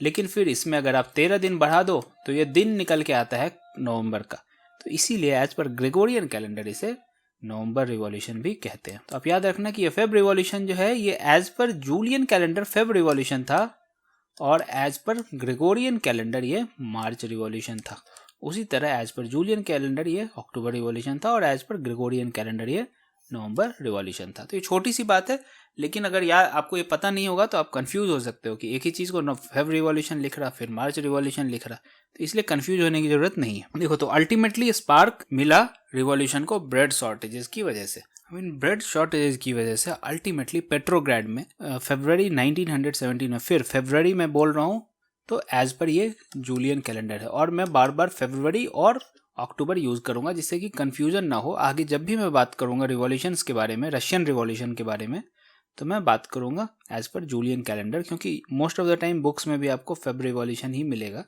लेकिन फिर इसमें अगर आप 13 दिन बढ़ा दो तो ये दिन निकल के आता है नवंबर का, तो इसीलिए एज पर ग्रेगोरियन कैलेंडर इसे नवंबर रिवॉल्यूशन भी कहते हैं। तो आप याद रखना कि ये फेब रिवॉल्यूशन जो है ये as per Julian calendar Feb revolution था और एज पर ग्रेगोरियन कैलेंडर ये मार्च रिवॉल्यूशन था। उसी तरह एज पर जूलियन कैलेंडर ये अक्टूबर रिवॉल्यूशन था और एज पर ग्रेगोरियन कैलेंडर ये नवंबर रिवॉल्यूशन था। तो ये छोटी सी बात है, लेकिन अगर यार आपको ये पता नहीं होगा तो आप कंफ्यूज हो सकते हो कि एक ही चीज़ को फेब रिवॉल्यूशन लिख रहा फिर मार्च रिवॉल्यूशन लिख रहा, तो इसलिए कंफ्यूज होने की जरूरत नहीं है। देखो तो अल्टीमेटली स्पार्क मिला रिवॉल्यूशन को ब्रेड शॉर्टेजेस की वजह से। ब्रेड शॉर्टेजेस की वजह से अल्टीमेटली पेट्रोग्राड में फरवरी 1917 में, फिर फरवरी में बोल रहा हूँ तो एज पर ये जूलियन कैलेंडर है, और मैं बार बार फरवरी और अक्टूबर यूज़ करूँगा जिससे कि कन्फ्यूजन ना हो। आगे जब भी मैं बात करूँगा रिवॉल्यूशंस के बारे में, रशियन रिवॉल्यूशन के बारे में, तो मैं बात करूँगा एज पर जूलियन कैलेंडर, क्योंकि most of the time books में भी आपको फेब रिवॉल्यूशन ही मिलेगा।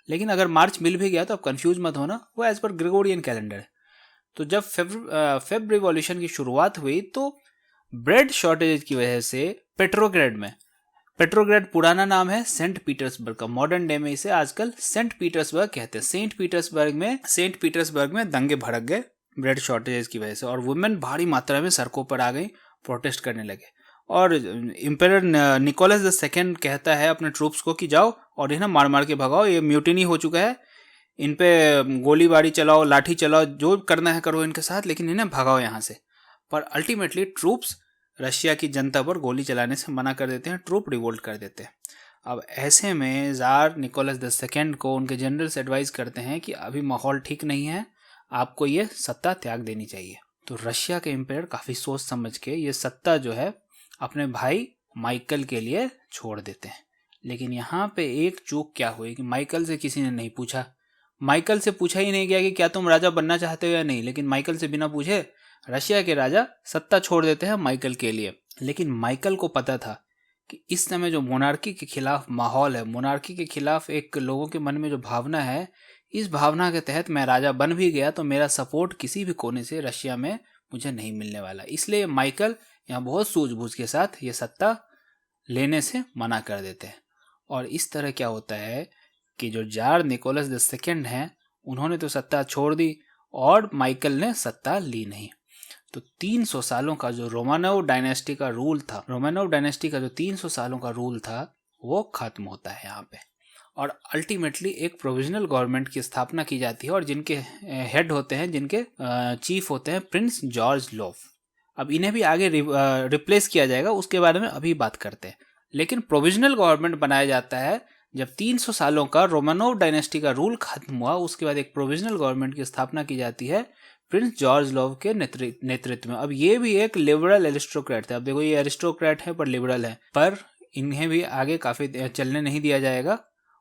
लेकिन अगर मार्च मिल भी गया तो आप कंफ्यूज मत होना, वो एज पर ग्रेगोरियन कैलेंडर है। तो जब फेब रिवॉल्यूशन की शुरुआत हुई तो ब्रेड शॉर्टेज की वजह से पेट्रोग्रेड पुराना नाम है सेंट पीटर्सबर्ग का, मॉडर्न डे में इसे आजकल सेंट पीटर्सबर्ग कहते हैं। सेंट पीटर्सबर्ग में दंगे भड़क गए ब्रेड शॉर्टेज की वजह से, और वुमेन भारी मात्रा में सड़कों पर आ गई, प्रोटेस्ट करने लगे। और इम्पेरर निकोलस द सेकेंड कहता है अपने ट्रूप्स को कि जाओ और इन्हें मार मार के भगाओ, ये म्यूटिनी हो चुका है, इन पे गोलीबारी चलाओ, लाठी चलाओ, जो करना है करो इनके साथ, लेकिन इन्हें भगाओ यहाँ से। पर अल्टीमेटली ट्रूप्स रशिया की जनता पर गोली चलाने से मना कर देते हैं, ट्रूप रिवोल्ट कर देते हैं। अब ऐसे में ज़ार निकोलस द सेकेंड को उनके जनरल्स एडवाइस करते हैं कि अभी माहौल ठीक नहीं है, आपको ये सत्ता त्याग देनी चाहिए। तो रशिया के एम्पायर काफ़ी सोच समझ के ये सत्ता जो है अपने भाई माइकल के लिए छोड़ देते हैं। लेकिन यहाँ पे एक चूक क्या हुई कि माइकल से किसी ने नहीं पूछा। माइकल से पूछा ही नहीं गया कि क्या तुम राजा बनना चाहते हो या नहीं, लेकिन माइकल से बिना पूछे रशिया के राजा सत्ता छोड़ देते हैं माइकल के लिए। लेकिन माइकल को पता था कि इस समय जो मोनार्की के खिलाफ माहौल है, मोनार्की के खिलाफ एक लोगों के मन में जो भावना है, इस भावना के तहत मैं राजा बन भी गया तो मेरा सपोर्ट किसी भी कोने से रशिया में मुझे नहीं मिलने वाला। इसलिए माइकल यहाँ बहुत सूझबूझ के साथ ये सत्ता लेने से मना कर देते हैं। और इस तरह क्या होता है कि जो जार निकोलस द सेकेंड हैं उन्होंने तो सत्ता छोड़ दी और माइकल ने सत्ता ली नहीं। तो 300 सालों का जो रोमानोव डायनेस्टी का रूल था, रोमानोव डायनेस्टी का जो 300 सालों का रूल था वो खत्म होता है यहाँ पे। और अल्टीमेटली एक प्रोविजनल गवर्नमेंट की स्थापना की जाती है और जिनके हेड होते हैं, जिनके चीफ होते हैं प्रिंस जॉर्ज लोव। अब इन्हें भी आगे रिप्लेस किया जाएगा, उसके बारे में अभी बात करते हैं। लेकिन प्रोविजनल गवर्नमेंट बनाया जाता है जब 300 सालों का रोमानोव डायनेस्टी का रूल खत्म हुआ, उसके बाद एक प्रोविजनल गवर्नमेंट की स्थापना की जाती है प्रिंस जॉर्ज लोव के नेतृत्व में। अब ये भी एक लिबरल एरिस्टोक्रेट थे। अब देखो ये एरिस्टोक्रेट है पर लिबरल है, पर इन्हें भी आगे काफ़ी चलने नहीं दिया जाएगा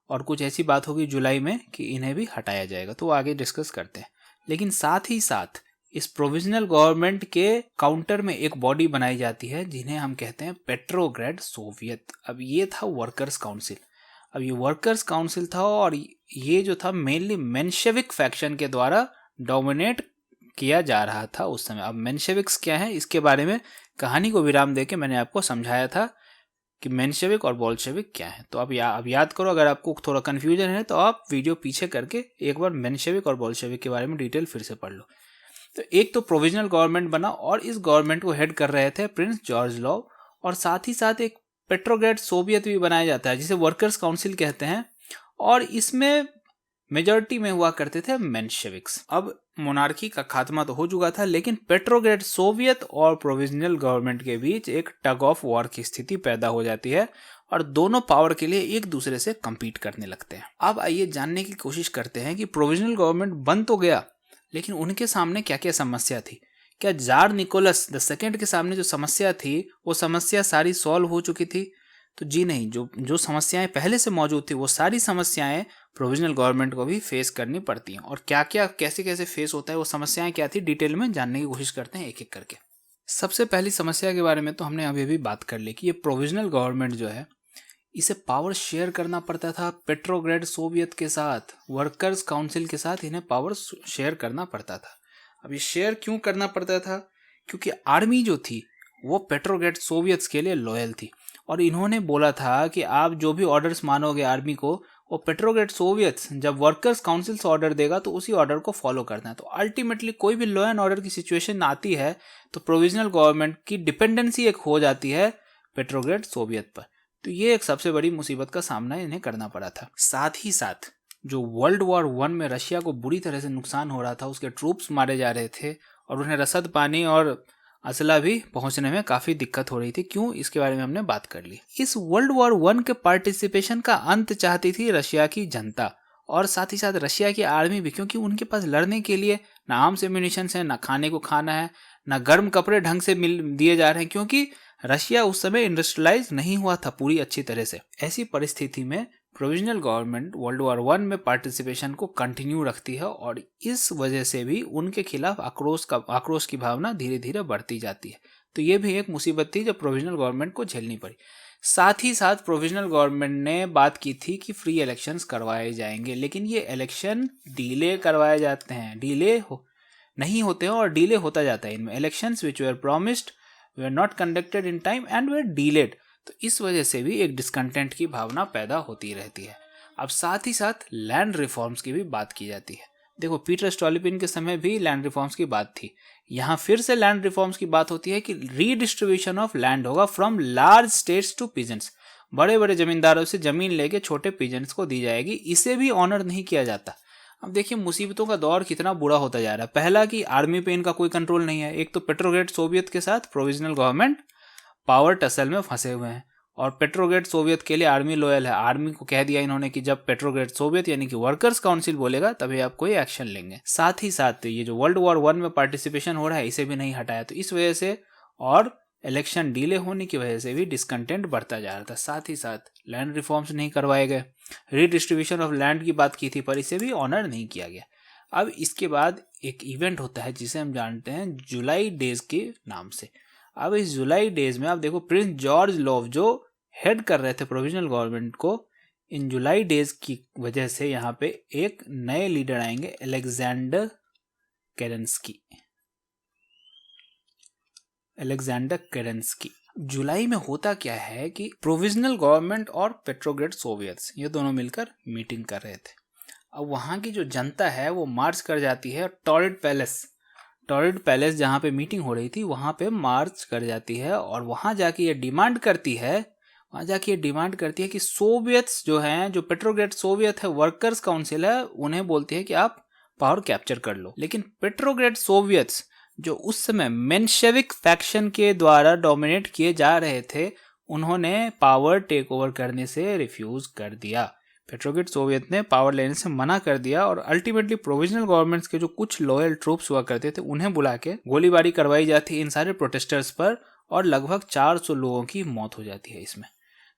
और कुछ ऐसी बात होगी जुलाई में कि इन्हें भी हटाया जाएगा, तो वो आगे डिस्कस करते हैं। लेकिन साथ ही साथ इस प्रोविजनल गवर्नमेंट के काउंटर में एक बॉडी बनाई जाती है जिन्हें हम कहते हैं पेट्रोग्रेड सोवियत। अब ये था वर्कर्स काउंसिल। अब ये वर्कर्स काउंसिल था और ये जो था मेनली मेंशेविक फैक्शन के द्वारा डोमिनेट किया जा रहा था उस समय। अब मेंशेविक्स क्या है, इसके बारे में कहानी को विराम देके मैंने आपको समझाया था कि मेंशेविक और बोल्शेविक क्या है। तो अब याद करो, अगर आपको थोड़ा कन्फ्यूजन है तो आप वीडियो पीछे करके एक बार मेंशेविक और बोल्शेविक के बारे में डिटेल फिर से पढ़ लो। तो एक तो प्रोविजनल गवर्नमेंट बना और इस गवर्नमेंट को हेड कर रहे थे प्रिंस जॉर्ज लोव, और साथ ही साथ एक पेट्रोग्रेड सोवियत भी बनाया जाता है जिसे वर्कर्स काउंसिल कहते हैं, और इसमें मेजॉरिटी में हुआ करते थे मेंशेविक्स। अब मोनार्की का खात्मा तो हो चुका था, लेकिन पेट्रोग्रेड सोवियत और प्रोविजनल गवर्नमेंट के बीच एक टग ऑफ वॉर की स्थिति पैदा हो जाती है और दोनों पावर के लिए एक दूसरे से compete करने लगते हैं। अब आइए जानने की कोशिश करते हैं कि प्रोविजनल गवर्नमेंट बन तो गया, लेकिन उनके सामने क्या क्या समस्या थी। क्या जार निकोलस द सेकेंड के सामने जो समस्या थी वो समस्या सारी सॉल्व हो चुकी थी? तो जी नहीं, जो समस्याएं पहले से मौजूद थी वो सारी समस्याएं प्रोविजनल गवर्नमेंट को भी फेस करनी पड़ती हैं। और क्या क्या कैसे कैसे फेस होता है, वो समस्याएं क्या थी, डिटेल में जानने की कोशिश करते हैं एक एक करके। सबसे पहली समस्या के बारे में तो हमने अभी भी बात कर ली कि ये प्रोविजनल गवर्नमेंट जो है इसे पावर शेयर करना पड़ता था पेट्रोग्रेड सोवियत के साथ, वर्कर्स काउंसिल के साथ इन्हें पावर शेयर करना पड़ता था। अब ये शेयर क्यों करना पड़ता था? क्योंकि आर्मी जो थी वो पेट्रोग्रेड सोवियत्स के लिए लॉयल थी और इन्होंने बोला था कि आप जो भी ऑर्डर्स मानोगे आर्मी को, वो पेट्रोग्रेड सोवियत्स जब वर्कर्स काउंसिल से ऑर्डर देगा तो उसी ऑर्डर को फॉलो करना है। तो अल्टीमेटली कोई भी लॉ एंड ऑर्डर की सिचुएशन आती है तो प्रोविजनल गवर्नमेंट की डिपेंडेंसी एक हो जाती है पेट्रोग्रेड सोवियत पर। तो ये एक सबसे बड़ी मुसीबत का सामना इन्हें करना पड़ा था। साथ ही साथ जो वर्ल्ड वॉर 1 में रशिया को बुरी तरह से नुकसान हो रहा था, उसके ट्रूप्स मारे जा रहे थे और उन्हें रसद पानी और असला भी पहुंचने में काफ़ी दिक्कत हो रही थी। क्यों, इसके बारे में हमने बात कर ली। इस वर्ल्ड वॉर 1 के पार्टिसिपेशन का अंत चाहती थी रशिया की जनता और साथ ही साथ रशिया की आर्मी भी, क्योंकि उनके पास लड़ने के लिए ना आर्म्स एम्यूनिशन है, ना खाने को खाना है, ना गर्म कपड़े ढंग से दिए जा रहे हैं, क्योंकि रशिया उस समय इंडस्ट्रियलाइज नहीं हुआ था पूरी अच्छी तरह से। ऐसी परिस्थिति में provisional government world war one में पार्टिसिपेशन को कंटिन्यू रखती है और इस वजह से भी उनके खिलाफ आक्रोश की भावना धीरे धीरे बढ़ती जाती है। तो ये भी एक मुसीबत थी जो प्रोविजनल गवर्नमेंट को झेलनी पड़ी। साथ ही साथ प्रोविजनल गवर्नमेंट ने बात की थी कि फ्री इलेक्शंस करवाए जाएंगे, लेकिन ये इलेक्शन डिले करवाए जाते हैं, नहीं होते हैं और डिले होता जाता है इनमें। Elections which were promised were not conducted in time and were delayed. तो इस वजह से भी एक डिस्कंटेंट की भावना पैदा होती रहती है। अब साथ ही साथ लैंड रिफॉर्म्स की भी बात की जाती है। देखो, पीटर स्टोलिपिन के समय भी लैंड रिफॉर्म्स की बात थी, यहाँ फिर से लैंड रिफॉर्म्स की बात होती है कि रीडिस्ट्रीब्यूशन ऑफ लैंड होगा from large states to peasants. बड़े बड़े जमींदारों से जमीन लेके छोटे पीजेंट्स को दी जाएगी, इसे भी ऑनर नहीं किया जाता। अब देखिए मुसीबतों का दौर कितना बुरा होता जा रहा है। पहला कि आर्मी पे इनका कोई कंट्रोल नहीं है। एक तो पेट्रोग्रेड सोवियत के साथ प्रोविजनल गवर्नमेंट पावर टसल में फंसे हुए हैं और पेट्रोग्रेड सोवियत के लिए आर्मी लॉयल है। आर्मी को कह दिया इन्होंने कि जब पेट्रोग्रेड सोवियत यानी कि वर्कर्स काउंसिल बोलेगा तभी आप कोई एक्शन लेंगे। साथ ही साथ ये जो वर्ल्ड वॉर वन में पार्टिसिपेशन हो रहा है इसे भी नहीं हटाया, तो इस वजह से और इलेक्शन डिले होने की वजह से भी डिस्कंटेंट बढ़ता जा रहा था। साथ ही साथ लैंड रिफॉर्म्स नहीं करवाए गए, रीडिस्ट्रीब्यूशन ऑफ लैंड की बात की थी पर इसे भी ऑनर नहीं किया गया। अब इसके बाद एक इवेंट होता है जिसे हम जानते हैं जुलाई डेज के नाम से। अब इस जुलाई डेज में आप देखो प्रिंस जॉर्ज लॉव जो हेड कर रहे थे प्रोविजनल गवर्नमेंट को, इन जुलाई डेज की वजह से यहाँ पे एक नए लीडर आएंगे, अलेक्जेंडर केरेंस्की। जुलाई में होता क्या है कि प्रोविजनल गवर्नमेंट और पेट्रोग्रेड सोवियत्स ये दोनों मिलकर मीटिंग कर रहे थे। अब वहाँ की जो जनता है वो मार्च कर जाती है टॉरेड पैलेस जहाँ पे मीटिंग हो रही थी वहाँ पे मार्च कर जाती है और वहाँ जाके ये डिमांड करती है कि सोवियत्स जो हैं, जो पेट्रोग्रेड सोवियत है, वर्कर्स काउंसिल है, उन्हें बोलती है कि आप पावर कैप्चर कर लो। लेकिन पेट्रोग्रेड सोवियत्स जो उस समय मेंशेविक फैक्शन के द्वारा डोमिनेट किए जा रहे थे, उन्होंने पावर टेक ओवर करने से रिफ्यूज कर दिया। पेट्रोग्रेड सोवियत ने पावर लेने से मना कर दिया और अल्टीमेटली प्रोविजनल गवर्नमेंट्स के जो कुछ लॉयल ट्रूप्स हुआ करते थे उन्हें बुला के गोलीबारी करवाई जाती है इन सारे प्रोटेस्टर्स पर और लगभग 400 लोगों की मौत हो जाती है इसमें।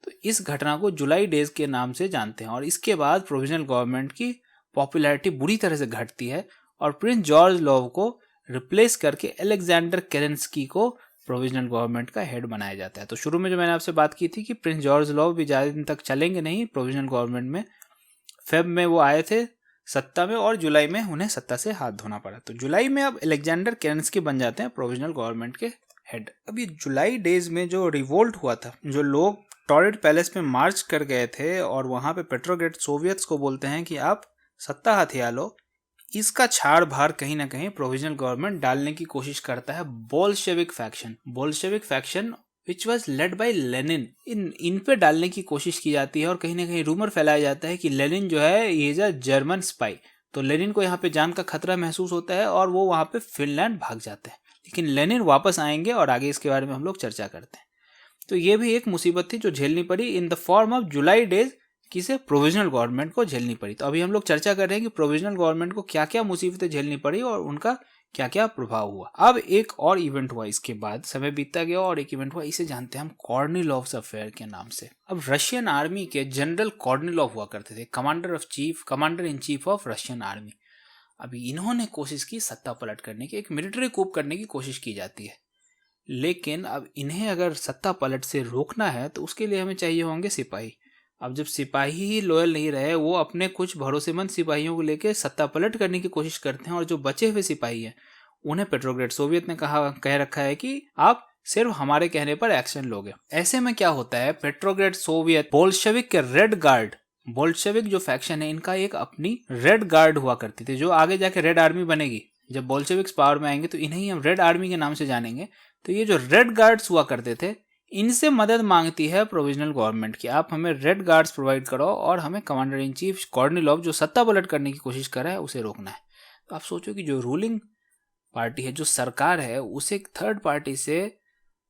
तो इस घटना को जुलाई डेज के नाम से जानते हैं और इसके बाद प्रोविजनल गवर्नमेंट की पॉपुलैरिटी बुरी तरह से घटती है और प्रिंस जॉर्ज लॉव को रिप्लेस करके अलेक्जेंडर केरेंस्की को प्रोविजनल गवर्नमेंट का हेड बनाया जाता है। तो शुरू में जो मैंने आपसे बात की थी कि प्रिंस जॉर्ज लॉव भी ज़्यादा दिन तक चलेंगे नहीं प्रोविजनल गवर्नमेंट में। फेब में वो आए थे सत्ता में और जुलाई में उन्हें सत्ता से हाथ धोना पड़ा। तो जुलाई में अब अलेक्जेंडर केरेंस्की बन जाते हैं प्रोविजनल गवर्नमेंट के हेड। अब ये जुलाई डेज में जो रिवोल्ट हुआ था, जो लोग टॉरेड पैलेस में मार्च कर गए थे और वहां पे पेट्रोग्रेड सोवियत्स को बोलते हैं कि आप सत्ता हथिया लो, इसका छाड़ भार कहीं ना कहीं प्रोविजनल गवर्नमेंट डालने की कोशिश करता है Bolshevik faction which was led by Lenin. इन पे डालने की कोशिश की जाती है और कहीं ना कहीं रूमर फैलाया जाता है कि लेनिन जो है ये इज अ जर्मन स्पाई। तो लेनिन को यहाँ पे जान का खतरा महसूस होता है और वो वहां पे फिनलैंड भाग जाते हैं, लेकिन लेनिन वापस आएंगे और आगे इसके बारे में हम लोग चर्चा करते हैं। तो ये भी एक मुसीबत थी जो झेलनी पड़ी in the form of July days, किसे प्रोविजनल गवर्नमेंट को झेलनी पड़ी। तो अभी हम लोग चर्चा कर रहे हैं कि प्रोविजनल गवर्नमेंट को क्या क्या मुसीबतें झेलनी पड़ी और उनका क्या क्या प्रभाव हुआ। अब एक और इवेंट हुआ, इसके बाद समय बीतता गया और एक इवेंट हुआ, इसे जानते हैं हम कॉर्निलॉव्स अफेयर के नाम से। अब रशियन आर्मी के जनरल कॉर्निलॉव हुआ करते थे, commander in chief of Russian army. अभी इन्होंने कोशिश की सत्ता पलट करने की, एक मिलिट्री कूप करने की कोशिश की जाती है, लेकिन अब इन्हें अगर सत्ता पलट से रोकना है तो उसके लिए हमें चाहिए होंगे सिपाही। अब जब सिपाही ही लॉयल नहीं रहे, वो अपने कुछ भरोसेमंद सिपाहियों को लेकर सत्ता पलट करने की कोशिश करते हैं और जो बचे हुए सिपाही हैं उन्हें पेट्रोग्रेड सोवियत ने कह रखा है कि आप सिर्फ हमारे कहने पर एक्शन लोगे। ऐसे में क्या होता है, पेट्रोग्रेड सोवियत बोल्शेविक के रेड गार्ड, बोल्शेविक जो फैक्शन है इनका एक अपनी रेड गार्ड हुआ करती थी जो आगे जाके रेड आर्मी बनेगी। जब बोल्शेविक्स पावर में आएंगे तो इन्हें हम रेड आर्मी के नाम से जानेंगे। तो ये जो रेड गार्ड्स हुआ करते थे इनसे मदद मांगती है प्रोविजनल गवर्नमेंट की, आप हमें रेड गार्ड्स प्रोवाइड करो और हमें कमांडर इन चीफ कॉर्निलॉव जो सत्ता पलट करने की कोशिश कर रहा है उसे रोकना है। तो आप सोचो कि जो रूलिंग पार्टी है, जो सरकार है, उसे एक थर्ड पार्टी से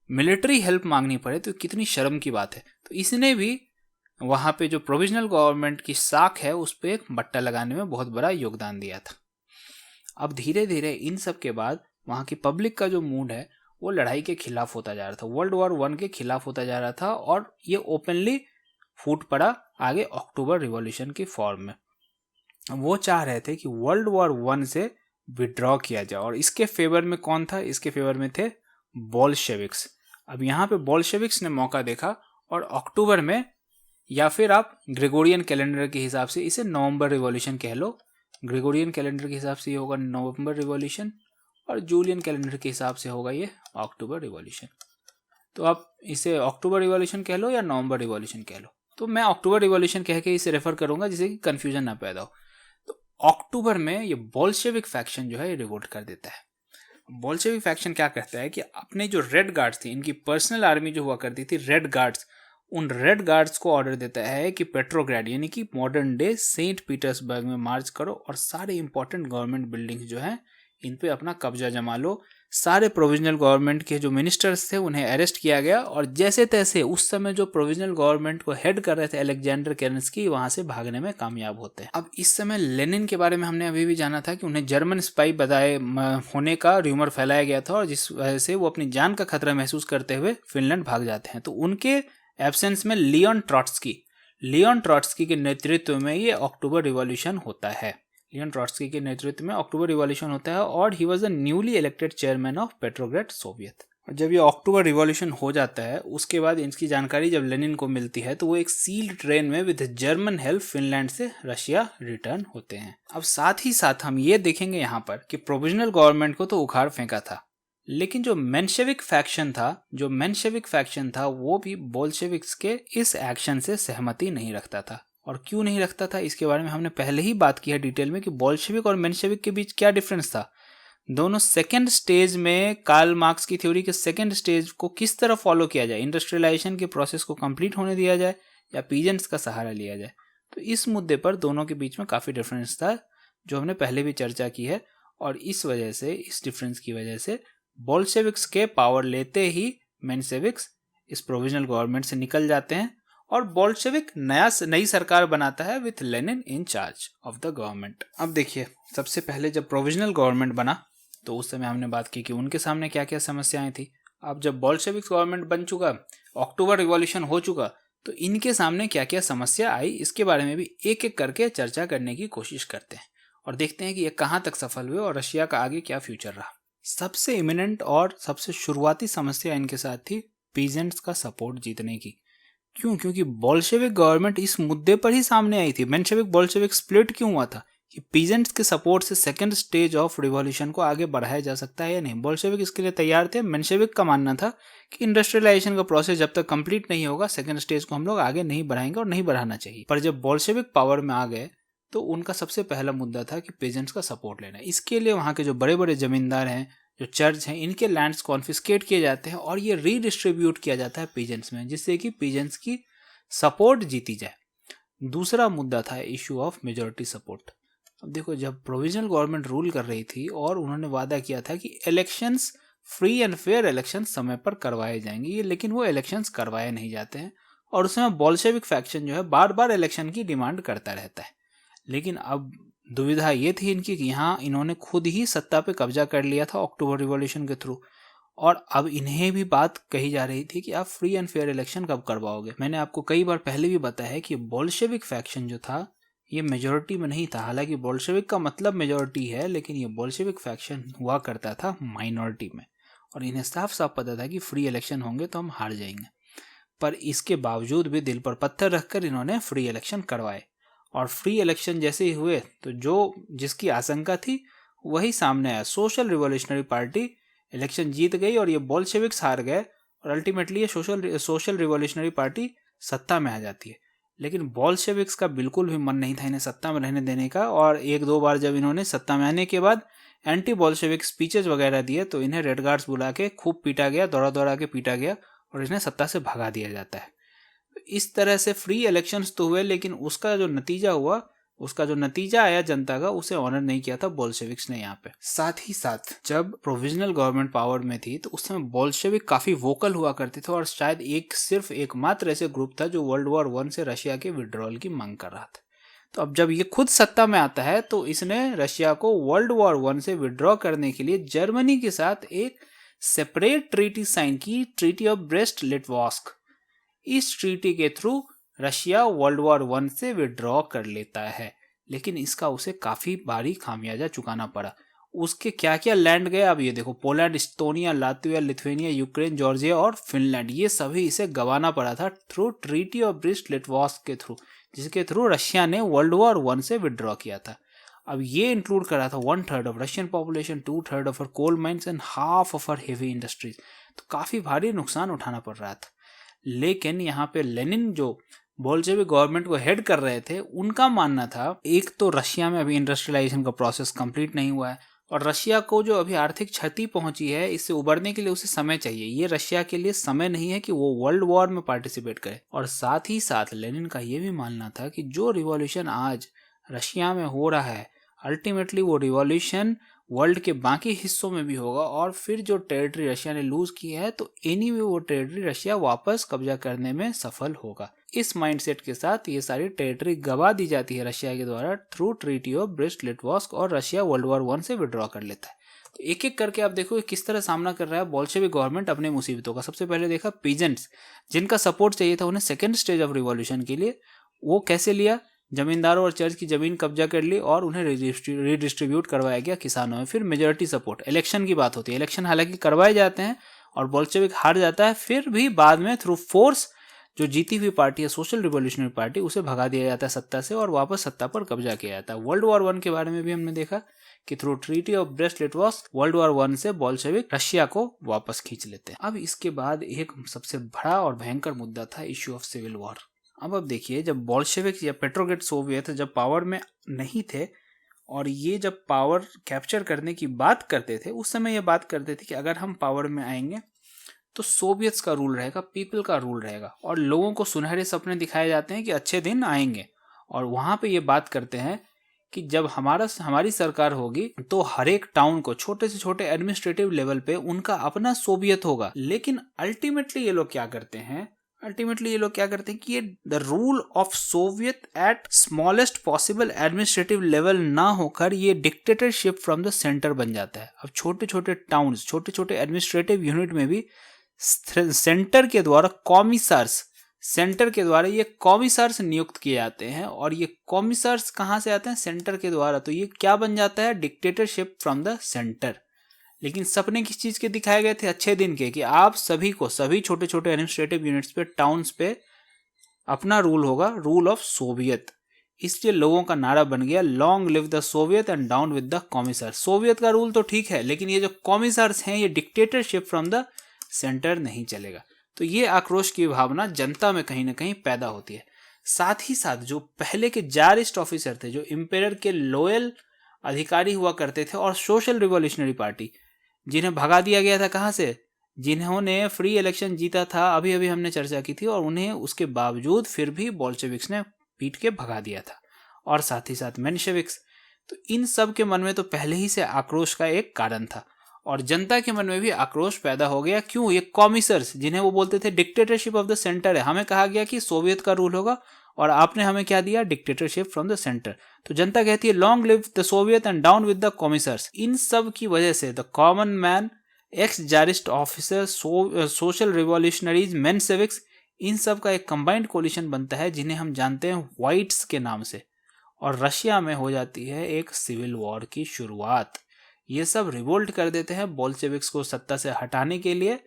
मिलिट्री हेल्प मांगनी पड़े तो कितनी शर्म की बात है। तो इसने भी वहां पे जो प्रोविजनल गवर्नमेंट की साख है उस पर एक बट्टा लगाने में बहुत बड़ा योगदान दिया था। अब धीरे धीरे इन सब के बाद वहां की पब्लिक का जो मूड है वो लड़ाई के खिलाफ होता जा रहा था, वर्ल्ड वॉर वन के खिलाफ होता जा रहा था और ये ओपनली फूट पड़ा आगे अक्टूबर रिवॉल्यूशन की फॉर्म में। वो चाह रहे थे कि वर्ल्ड वॉर 1 से विड्रॉ किया जाए, और इसके फेवर में कौन था? इसके फेवर में थे बोल्शेविक्स। अब यहाँ पे बोल्शेविक्स ने मौका देखा और अक्टूबर में, या फिर आप ग्रेगोरियन कैलेंडर के हिसाब से इसे नवंबर रिवॉल्यूशन कह लो, ग्रेगोरियन कैलेंडर के हिसाब से ये होगा नवंबर रिवॉल्यूशन, और जूलियन कैलेंडर के हिसाब से होगा ये अक्टूबर रिवॉल्यूशन। तो आप इसे अक्टूबर रिवॉल्यूशन कह लो या नवंबर रिवॉल्यूशन कह लो, तो मैं अक्टूबर रिवॉल्यूशन कह के इसे रेफर करूंगा जिससे कि कंफ्यूजन ना पैदा हो। तो अक्टूबर में ये बोल्शेविक फैक्शन जो है ये रिवोल्ट कर देता है। बोल्शेविक फैक्शन क्या कहता है कि अपने जो रेड गार्ड्स थी, इनकी पर्सनल आर्मी जो हुआ करती थी रेड गार्ड्स, उन रेड गार्ड्स को ऑर्डर देता है कि पेट्रोग्राड यानी कि मॉडर्न डे सेंट पीटर्सबर्ग में मार्च करो और सारे इंपॉर्टेंट गवर्नमेंट बिल्डिंग्स जो हैं इन पे अपना कब्जा जमा लो। सारे प्रोविजनल गवर्नमेंट के जो मिनिस्टर्स थे उन्हें अरेस्ट किया गया, और जैसे तैसे उस समय जो प्रोविजनल गवर्नमेंट को हेड कर रहे थे अलेक्जेंडर केरेंस्की, वहां से भागने में कामयाब होते हैं। अब इस समय लेनिन के बारे में हमने अभी भी जाना था कि उन्हें जर्मन स्पाई बताए होने का र्यूमर फैलाया गया था, और जिस वजह से वो अपनी जान का खतरा महसूस करते हुए फिनलैंड भाग जाते हैं। तो उनके एब्सेंस में लियोन ट्रॉट्स्की के नेतृत्व में ये अक्टूबर रिवॉल्यूशन होता है। लियोन ट्रॉट्स्की के नेतृत्व में अक्टूबर रिवॉल्यूशन होता है, और he was the newly elected chairman of Petrograd Soviet. और जब ये अक्टूबर रिवॉल्यूशन हो जाता है, उसके बाद इसकी जानकारी जब लेनिन को मिलती है तो वो एक सील्ड ट्रेन में विद जर्मन हेल्प फिनलैंड से रशिया रिटर्न होते हैं। अब साथ ही साथ हम ये देखेंगे यहाँ पर कि प्रोविजनल गवर्नमेंट को तो उखाड़ फेंका था, लेकिन जो मेंशेविक फैक्शन था वो भी बोल्शेविक्स के इस एक्शन से सहमति नहीं रखता था। और क्यों नहीं रखता था इसके बारे में हमने पहले ही बात की है डिटेल में कि बोल्शेविक और मेंशेविक के बीच क्या डिफरेंस था। दोनों सेकेंड स्टेज में कार्ल मार्क्स की थ्योरी के सेकेंड स्टेज को किस तरह फॉलो किया जाए, इंडस्ट्रियलाइजेशन के प्रोसेस को कंप्लीट होने दिया जाए या पीजेंट्स का सहारा लिया जाए। तो इस मुद्दे पर दोनों के बीच में काफ़ी डिफरेंस था, जो हमने पहले भी चर्चा की है। और इस वजह से, इस डिफरेंस की वजह से बोल्शेविक्स के पावर लेते ही मेंशेविक्स इस प्रोविजनल गवर्नमेंट से निकल जाते हैं, और बोल्शेविक नई सरकार बनाता है with Lenin in charge of the government. अब देखिए, सबसे पहले जब प्रोविजनल गवर्नमेंट बना तो उस समय हमने बात की कि उनके सामने क्या क्या समस्याएं थी। अब जब बोल्शेविक गवर्नमेंट बन चुका, अक्टूबर रिवॉल्यूशन हो चुका, तो इनके सामने क्या क्या समस्या आई, इसके बारे में भी एक एक करके चर्चा करने की कोशिश करते हैं और देखते हैं कि ये कहाँ तक सफल हुए और रशिया का आगे क्या फ्यूचर रहा। सबसे इमिनेंट और सबसे शुरुआती समस्या इनके साथ थी पीजेंट्स का सपोर्ट जीतने की। क्यों? क्योंकि बोल्शेविक गवर्नमेंट इस मुद्दे पर ही सामने आई थी। मेंशेविक बोल्शेविक स्प्लिट क्यों हुआ था कि पीजेंट्स के सपोर्ट से सेकंड स्टेज ऑफ रिवॉल्यूशन को आगे बढ़ाया जा सकता है या नहीं। बोल्शेविक इसके लिए तैयार थे। मेंशेविक का मानना था कि इंडस्ट्रियलाइजेशन का प्रोसेस जब तक कंप्लीट नहीं होगा, सेकंड स्टेज को हम लोग आगे नहीं बढ़ाएंगे और नहीं बढ़ाना चाहिए। पर जब बोल्शेविक पावर में आ गए तो उनका सबसे पहला मुद्दा था कि पीजेंट्स का सपोर्ट लेना। इसके लिए वहाँ के जो बड़े बड़े जमींदार हैं, जो चर्च हैं, इनके लैंड्स कॉन्फिस्केट किए जाते हैं और ये रीडिस्ट्रीब्यूट किया जाता है पीजेंट्स में, जिससे कि पीजेंट्स की सपोर्ट जीती जाए। दूसरा मुद्दा था इशू ऑफ मेजॉरिटी सपोर्ट। अब देखो, जब प्रोविजनल गवर्नमेंट रूल कर रही थी और उन्होंने वादा किया था कि elections, free and fair elections समय पर करवाए जाएंगे, लेकिन वो इलेक्शंस करवाए नहीं जाते हैं और उसमें बोल्शेविक फैक्शन जो है बार बार इलेक्शन की डिमांड करता रहता है। लेकिन अब दुविधा ये थी इनकी कि यहाँ इन्होंने खुद ही सत्ता पे कब्जा कर लिया था अक्टूबर रिवॉल्यूशन के थ्रू, और अब इन्हें भी बात कही जा रही थी कि आप फ्री एंड फेयर इलेक्शन कब करवाओगे। मैंने आपको कई बार पहले भी बताया है कि बोल्शेविक फैक्शन जो था ये मेजॉरिटी में नहीं था। हालांकि बोल्शेविक का मतलब मेजॉरिटी है, लेकिन ये बोल्शेविक फैक्शन हुआ करता था माइनॉरिटी में, और इन्हें साफ साफ पता था कि फ्री इलेक्शन होंगे तो हम हार जाएंगे। पर इसके बावजूद भी दिल पर पत्थर रखकर इन्होंने फ्री इलेक्शन करवाए, और फ्री इलेक्शन जैसे ही हुए तो जिसकी आशंका थी वही सामने आया। सोशल रिवॉल्यूशनरी पार्टी इलेक्शन जीत गई और ये बोल्शेविक्स हार गए, और अल्टीमेटली ये सोशल रिवॉल्यूशनरी पार्टी सत्ता में आ जाती है। लेकिन बोल्शेविक्स का बिल्कुल भी मन नहीं था इन्हें सत्ता में रहने देने का, और एक दो बार जब इन्होंने सत्ता में आने के बाद एंटी बोल्शेविक स्पीचेस वगैरह दिए तो इन्हें रेड गार्ड्स बुला के खूब पीटा गया, दौड़ा दौड़ा के पीटा गया और इन्हें सत्ता से भगा दिया जाता है। इस तरह से फ्री इलेक्शंस तो हुए, लेकिन उसका जो नतीजा आया जनता का, उसे ऑनर नहीं किया था बोल्शेविक्स ने यहाँ पे। साथ ही साथ जब प्रोविजनल गवर्नमेंट पावर में थी तो उस समय बोल्शेविक काफी वोकल हुआ करते थे, और शायद सिर्फ एकमात्र ऐसे ग्रुप था जो वर्ल्ड वॉर 1 से रशिया के विड्रॉल की मांग कर रहा था। तो अब जब ये खुद सत्ता में आता है तो इसने रशिया को वर्ल्ड वॉर 1 से विड्रॉ करने के लिए जर्मनी के साथ एक सेपरेट ट्रीटी साइन की, ट्रीटी ऑफ ब्रेस्ट लिटवास्क। इस ट्रीटी के थ्रू रशिया वर्ल्ड वॉर 1 से विड्रॉ कर लेता है, लेकिन इसका उसे काफ़ी भारी खामियाजा चुकाना पड़ा। उसके क्या क्या लैंड गए अब ये देखो, Poland, Estonia, Latvia, Lithuania, Ukraine, Georgia और फिनलैंड, ये सभी इसे गंवाना पड़ा था थ्रू ट्रीटी ऑफ ब्रेस्ट लिटवास्क के थ्रू, जिसके थ्रू रशिया ने वर्ल्ड वॉर 1 से विड्रॉ किया था। अब ये इंक्लूड करा था 1/3 of Russian population, 2/3 of coal mines and half of heavy industries. तो काफ़ी भारी नुकसान उठाना पड़ रहा था। लेकिन यहाँ पे लेनिन जो बोल्शेविक गवर्नमेंट को हेड कर रहे थे, उनका मानना था एक तो रशिया में अभी इंडस्ट्रियलाइजेशन का प्रोसेस कंप्लीट नहीं हुआ है, और रशिया को जो अभी आर्थिक क्षति पहुंची है, इससे उबरने के लिए उसे समय चाहिए। ये रशिया के लिए समय नहीं है कि वो वर्ल्ड वॉर में पार्टिसिपेट करे। और साथ ही साथ लेनिन का ये भी मानना था कि जो रिवॉल्यूशन आज रशिया में हो रहा है, अल्टीमेटली वो रिवॉल्यूशन वर्ल्ड के बाकी हिस्सों में भी होगा, और फिर जो टेरिटरी रशिया ने लूज की है, तो एनीवे वो टेरिटरी रशिया वापस कब्जा करने में सफल होगा। इस माइंडसेट के साथ ये सारी टेरिटरी गवा दी जाती है रशिया के द्वारा थ्रू ट्रीटी ऑफ ब्रेस्ट लिटवास्क, और रशिया वर्ल्ड वॉर 1 से विड्रॉ कर लेता है। तो एक एक करके आप देखो किस तरह सामना कर रहा है बोल्शेविक गवर्नमेंट अपने मुसीबतों का। सबसे पहले देखा पीजेंट्स, जिनका सपोर्ट चाहिए था उन्हें सेकेंड स्टेज ऑफ रिवॉल्यूशन के लिए, वो कैसे लिया, जमींदारों और चर्च की जमीन कब्जा कर ली और उन्हें रिडिस्ट्रीब्यूट करवाया गया किसानों में। फिर मेजोरिटी सपोर्ट, इलेक्शन की बात होती है, इलेक्शन हालांकि करवाए जाते हैं और बोल्शेविक हार जाता है, फिर भी बाद में थ्रू फोर्स जो जीती हुई पार्टी है सोशल रिवोल्यूशनरी पार्टी, उसे भगा दिया जाता है सत्ता से और वापस सत्ता पर कब्जा किया जाता है। वर्ल्ड वॉर 1 के बारे में भी हमने देखा कि through treaty of Brest Litovsk world war 1 से बोल्शेविक रशिया को वापस खींच लेते हैं। अब इसके बाद एक सबसे बड़ा और भयंकर मुद्दा था इश्यू ऑफ सिविल वॉर। अब देखिए, जब बोल्शेविक या पेट्रोग्रेड सोवियत जब पावर में नहीं थे और ये जब पावर कैप्चर करने की बात करते थे, उस समय ये बात करते थे कि अगर हम पावर में आएंगे तो सोवियत्स का रूल रहेगा, पीपल का रूल रहेगा, और लोगों को सुनहरे सपने दिखाए जाते हैं कि अच्छे दिन आएंगे। और वहां पे ये बात करते हैं कि जब हमारी सरकार होगी तो हर एक टाउन को, छोटे से छोटे एडमिनिस्ट्रेटिव लेवल पे उनका अपना सोवियत होगा। लेकिन अल्टीमेटली ये लोग क्या करते हैं कि ये the rule of Soviet at smallest possible administrative level ना होकर ये डिक्टेटरशिप फ्रॉम द सेंटर बन जाता है। अब छोटे छोटे टाउन्स, छोटे छोटे एडमिनिस्ट्रेटिव यूनिट में भी सेंटर के द्वारा ये कॉमिसर्स नियुक्त किए जाते हैं, और ये कॉमिसर्स कहाँ से आते हैं, सेंटर के द्वारा। तो ये क्या बन जाता है, डिक्टेटरशिप फ्रॉम द सेंटर। लेकिन सपने किस चीज के दिखाए गए थे, अच्छे दिन के, कि आप सभी छोटे छोटे एडमिनिस्ट्रेटिव यूनिट्स पे, टाउन्स पे अपना रूल होगा, रूल ऑफ सोवियत। इसलिए लोगों का नारा बन गया long live the Soviet and down with the commissar. Soviet का रूल तो ठीक है, लेकिन ये जो कॉमिसर्स हैं, ये डिक्टेटरशिप फ्रॉम द सेंटर नहीं चलेगा। तो ये आक्रोश की भावना जनता में कहीं ना कहीं पैदा होती है। साथ ही साथ जो पहले के जारिस्ट ऑफिसर थे, जो इंपेरर के लॉयल अधिकारी हुआ करते थे, और सोशल रिवॉल्यूशनरी पार्टी, जिन्हें भगा दिया गया था कहाँ से, जिन्होंने फ्री इलेक्शन जीता था, अभी अभी हमने चर्चा की थी, और उन्हें उसके बावजूद फिर भी बोल्शेविक्स ने पीट के भगा दिया था, और साथ ही साथ मेंशेविक्स। तो इन सब के मन में तो पहले ही से आक्रोश का एक कारण था, और जनता के मन में भी आक्रोश पैदा हो गया। क्यों, ये कॉमिसर्स, जिन्हें वो बोलते थे डिक्टेटरशिप ऑफ द सेंटर है, हमें कहा गया कि सोवियत का रूल होगा और आपने हमें क्या दिया, डिक्टेटरशिप फ्रॉम द सेंटर। तो जनता कहती है long live the Soviet and down with the commissars. इन सब की वजह से the common man, ex Tsarist officer, social revolutionaries, Mensheviks, इन सब का एक कंबाइंड कोलिशन बनता है, जिन्हें हम जानते हैं व्हाइट्स के नाम से, और रशिया में हो जाती है एक सिविल वॉर की शुरुआत। ये सब रिवोल्ट कर देते हैं बोल्शेविक्स को सत्ता से हटाने के लिए,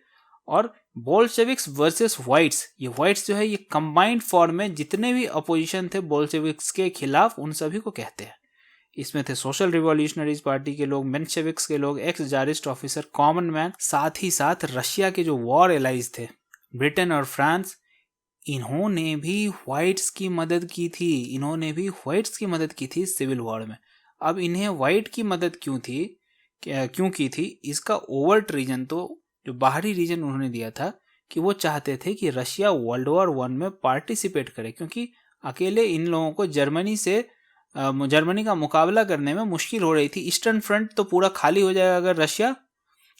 और बोल्शेविक्स वर्सेस व्हाइट्स, ये व्हाइट्स जो है ये कंबाइंड फॉर्म में जितने भी अपोजिशन थे बोल्शेविक्स के खिलाफ, उन सभी को कहते हैं। इसमें थे सोशल रिवॉल्यूशनरीज पार्टी के लोग, मेंशेविक्स के लोग, x Tsarist officer, common man, साथ ही साथ रशिया के जो वॉर एलाइज थे, ब्रिटेन और फ्रांस, इन्होंने भी व्हाइट्स की मदद की थी सिविल वॉर में। अब इन्हें व्हाइट की मदद क्यों की थी, इसका ओवर्ट रीजन, तो जो बाहरी रीजन उन्होंने दिया था कि वो चाहते थे कि रशिया वर्ल्ड वॉर 1 में पार्टिसिपेट करे, क्योंकि अकेले इन लोगों को जर्मनी का मुकाबला करने में मुश्किल हो रही थी। ईस्टर्न फ्रंट तो पूरा खाली हो जाएगा अगर रशिया